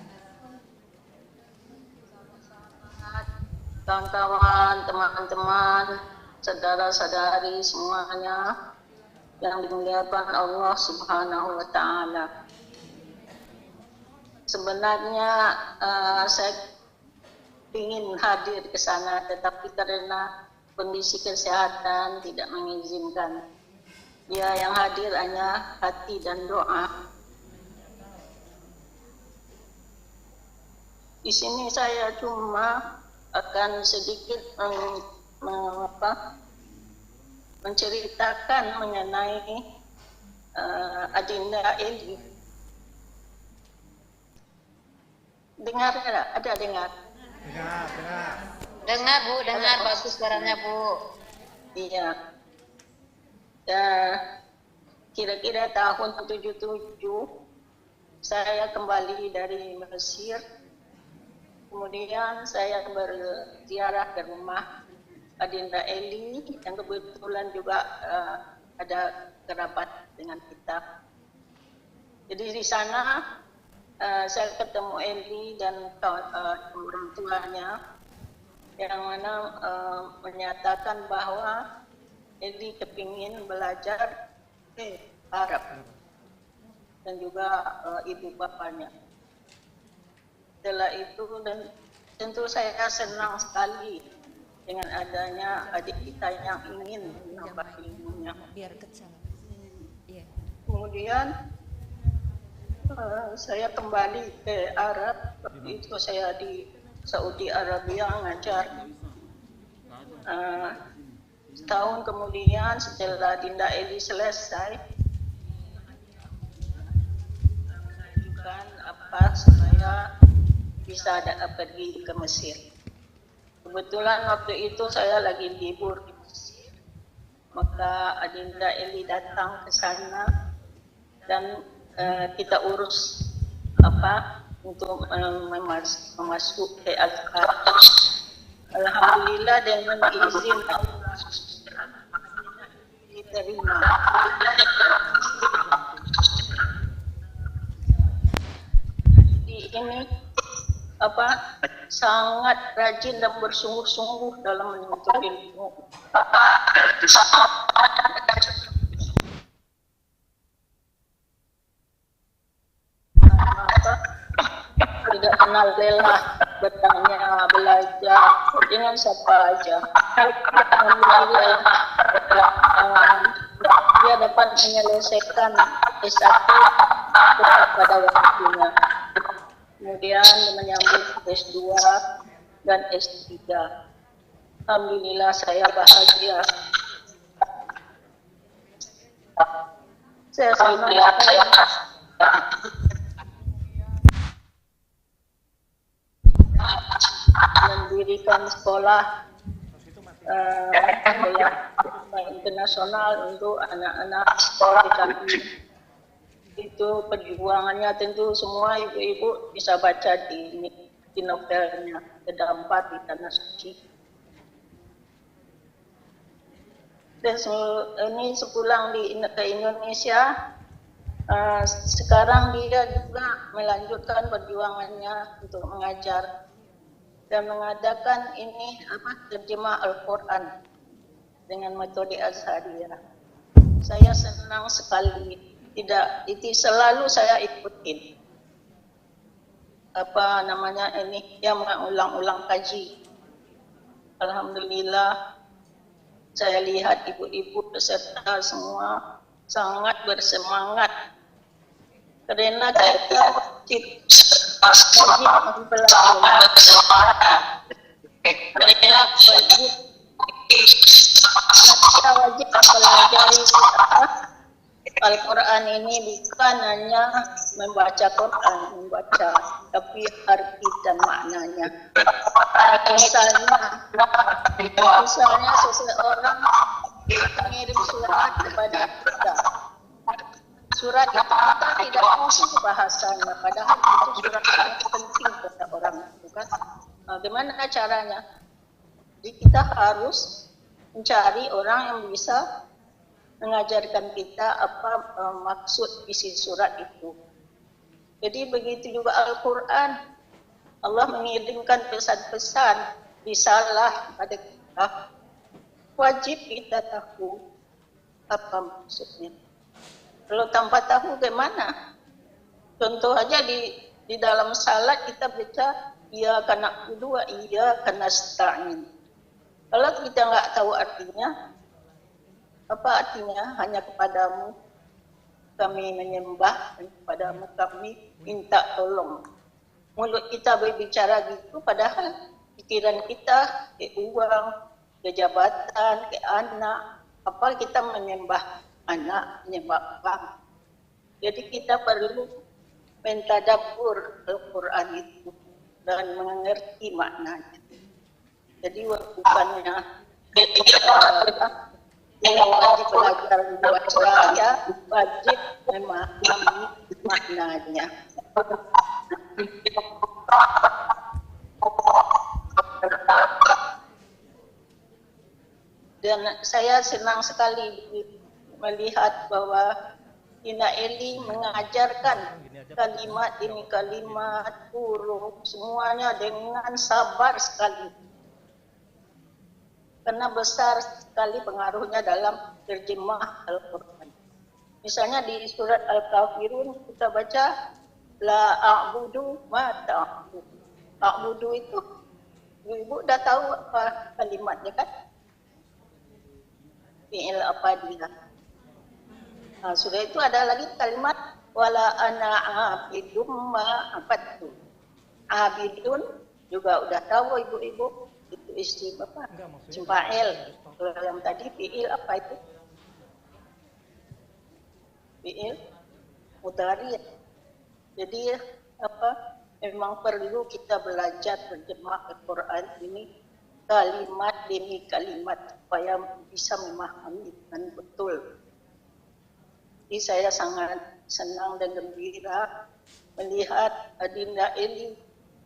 Kawan-kawan, teman-teman, saudara-saudari semuanya yang dimuliakan Allah Subhanahu wa Ta'ala. Sebenarnya saya ingin hadir ke sana, tetapi karena kondisi kesehatan tidak mengizinkan. Ya, yang hadir hanya hati dan doa. Di sini saya cuma akan sedikit menceritakan mengenai Adinda Eli. Dengar tidak? Ada dengar? Dengar. Dengar Bu, dengar bagus suaranya Bu. Iya. Kira-kira tahun 77 saya kembali dari Mesir. Kemudian saya berziarah ke rumah Adinda Eli yang kebetulan juga ada kerabat dengan kita. Jadi di sana saya ketemu Eli dan orang tuanya yang mana menyatakan bahwa Eli kepingin belajar Arab dan juga ibu bapaknya. Setelah itu dan tentu saya senang sekali dengan adanya adik kita yang ingin menambah ilmunya. Biar kecil. Iya. Kemudian saya kembali ke Arab. Waktu itu saya di Saudi Arabia ngajar. Setahun kemudian setelah Dinda Eli selesai, mengajukan apa supaya bisa pergi ke Mesir. Kebetulan waktu itu saya lagi libur di Mesir, maka Adinda Eli datang ke sana dan kita urus apa untuk masuk ke Azhar. Alhamdulillah dengan izin Allah diterima. Jadi ini sangat rajin dan bersungguh-sungguh dalam menuntut ilmu. Tidak kenal lelah bertanya, belajar dengan siapa aja. Dia dapat menyelesaikan S1 tepat pada waktunya. Kemudian menyambut S2 dan S3. Alhamdulillah saya bahagia. Saya senang mendirikan sekolah internasional untuk anak-anak sekolah di kami. Itu perjuangannya tentu semua ibu-ibu bisa baca di novelnya Terdampar di Tanah Suci. Dan ini sepulang ke Indonesia, sekarang dia juga melanjutkan perjuangannya untuk mengajar dan mengadakan ini terjemah Al-Quran dengan metode Azhariyah. Saya senang sekali. Itu selalu saya ikutin yang mengulang-ulang kaji. Alhamdulillah saya lihat ibu-ibu peserta semua sangat bersemangat karena kita wajib mempelajari Al-Quran ini bukan hanya membaca Quran, tapi arti dan maknanya. Misalnya seseorang mengirim surat kepada kita. Surat itu kita tidak khusus bahasanya, padahal itu surat yang penting kepada orang itu kan. Bagaimana caranya? Jadi kita harus mencari orang yang bisa mengajarkan kita apa maksud isi surat itu. Jadi begitu juga Al-Quran, Allah mengirimkan pesan-pesan, risalah pada kita. Wajib kita tahu apa maksudnya. Kalau tanpa tahu bagaimana? Contoh aja di dalam salat kita baca iyyaka na'budu wa iyyaka nasta'in. Kalau kita nggak tahu artinya, apa artinya? Hanya kepadamu kami menyembah dan kepadamu kami minta tolong. Mulut kita berbicara gitu, padahal pikiran kita ke uang, ke jabatan, ke anak. Apa kita menyembah anak, menyembah apa? Jadi kita perlu mentadabbur Al-Quran itu dan mengerti maknanya. Jadi bukannya yang wajib belajar membaca, ya wajib memahami maknanya. Dan saya senang sekali melihat bahwa Ina Eli mengajarkan kalimat demi kalimat, huruf, semuanya dengan sabar sekali. Karena besar sekali pengaruhnya dalam terjemah Al-Quran. Misalnya di surat Al-Kafirun kita baca la a'budu ma ta'budu. A'budu itu ibu dah tahu apa kalimatnya kan? Fi'il apa dia? Nah, sudah itu ada lagi kalimat wala ana abidum ma abadtu. Abidun juga udah tahu ibu-ibu. Itu istri bapak, Ismail. Kalau yang tadi fi'il apa itu? Fi'il mudhari. Jadi apa? Memang perlu kita belajar terjemah Al-Quran ini kalimat demi kalimat supaya bisa memahami dengan betul. Jadi saya sangat senang dan gembira melihat Adinda Eli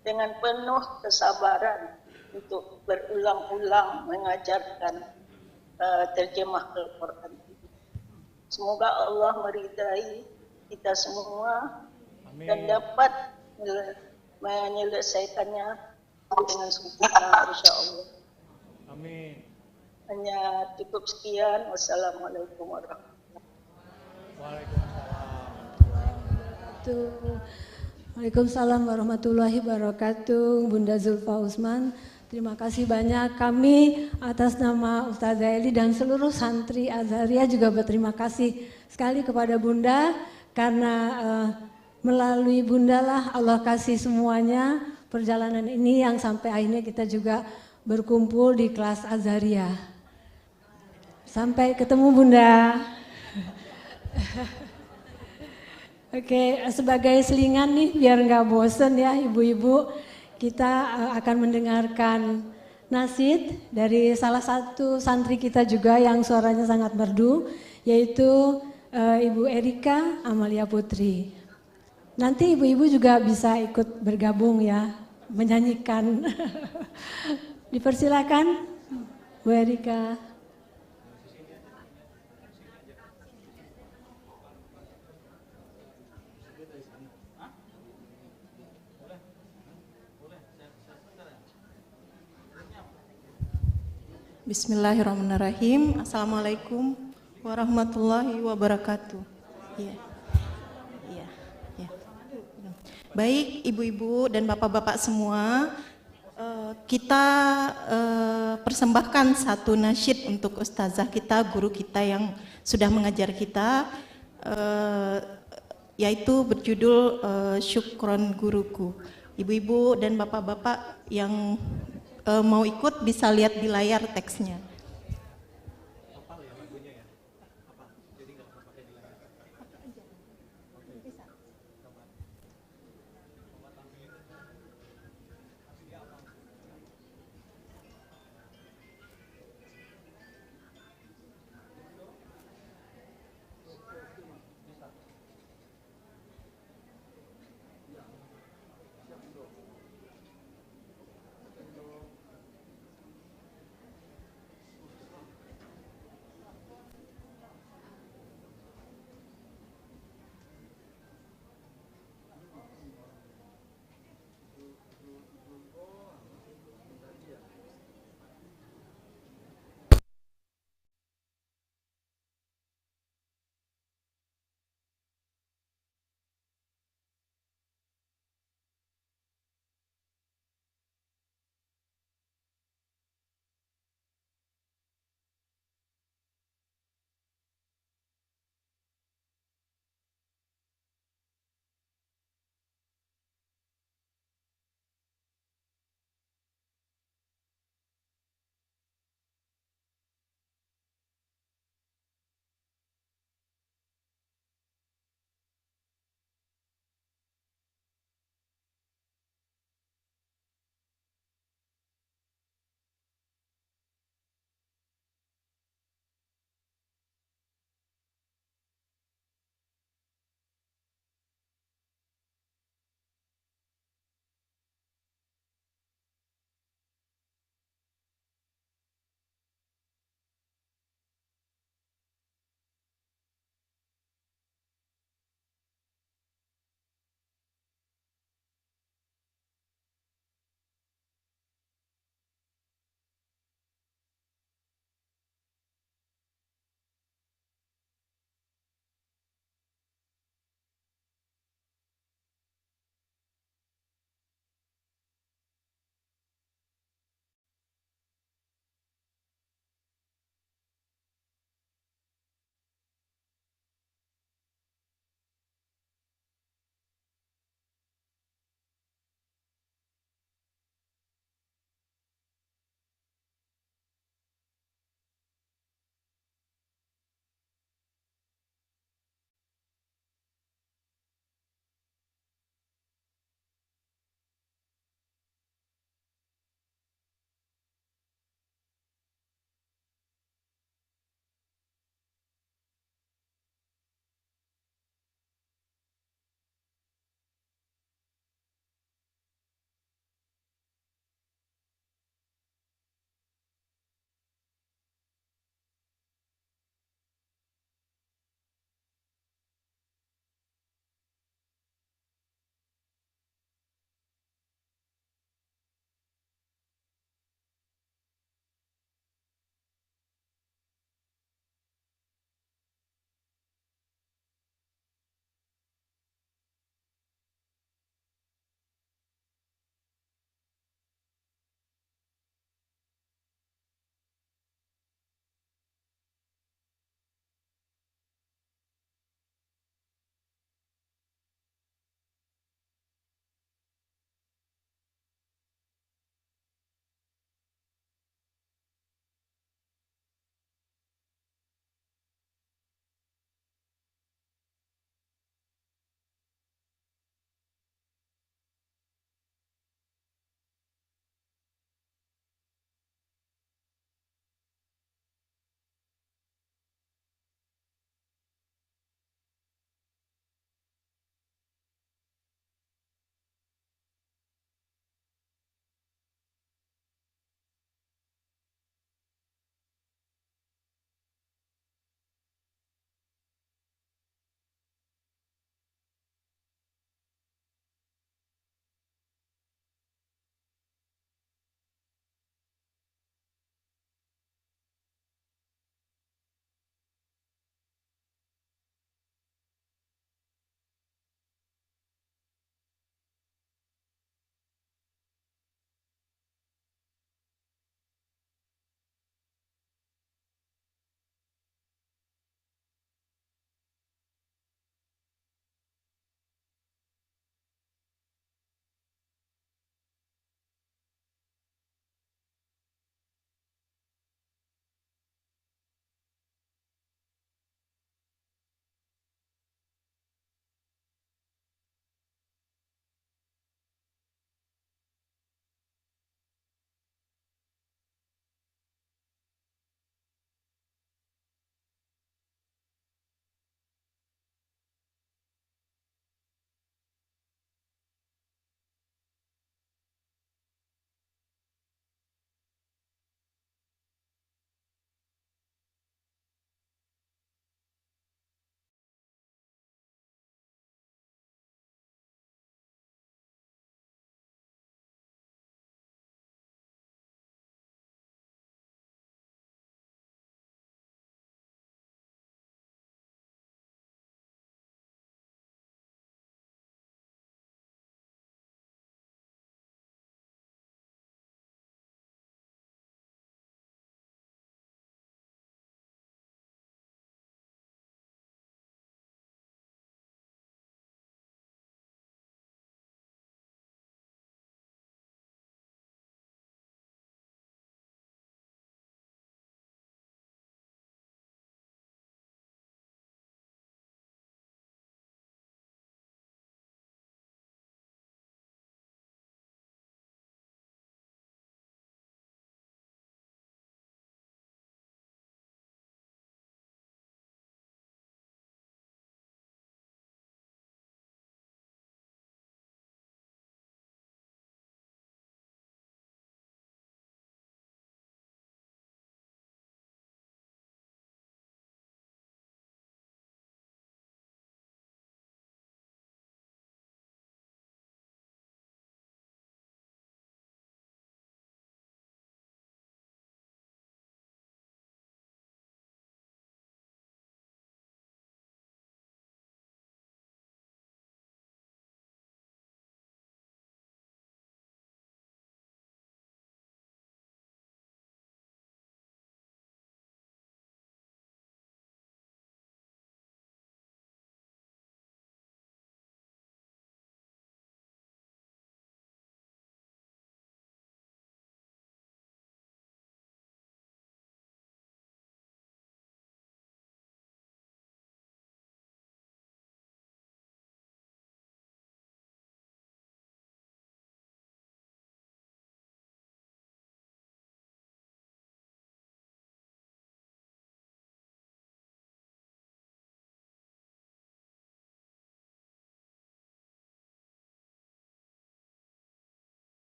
dengan penuh kesabaran untuk berulang-ulang mengajarkan terjemah Al-Quran. Semoga Allah meridai kita semua. Amin. Dan dapat menyelesaikannya dengan sempurna insya Allah. Amin. Hanya cukup sekian. Wassalamualaikum warahmatullahi wabarakatuh. Waalaikumsalam warahmatullahi wabarakatuh. Bunda Zulfa Usman, terima kasih banyak. Kami atas nama Ustazah Eli dan seluruh santri Azharia juga berterima kasih sekali kepada Bunda karena melalui Bunda lah Allah kasih semuanya perjalanan ini yang sampai akhirnya kita juga berkumpul di kelas Azharia. Sampai ketemu Bunda. Oke, sebagai selingan nih biar nggak bosen ya ibu-ibu, kita akan mendengarkan nasyid dari salah satu santri kita juga yang suaranya sangat merdu, yaitu Ibu Erika Amalia Putri. Nanti ibu-ibu juga bisa ikut bergabung ya, menyanyikan. Dipersilakan Bu Erika. Bismillahirrahmanirrahim. Assalamualaikum warahmatullahi wabarakatuh. Ya. Baik ibu-ibu dan bapak-bapak semua, kita persembahkan satu nasyid untuk ustazah kita, guru kita yang sudah mengajar kita, yaitu berjudul Syukron Guruku. Ibu-ibu dan bapak-bapak yang mau ikut bisa lihat di layar teksnya.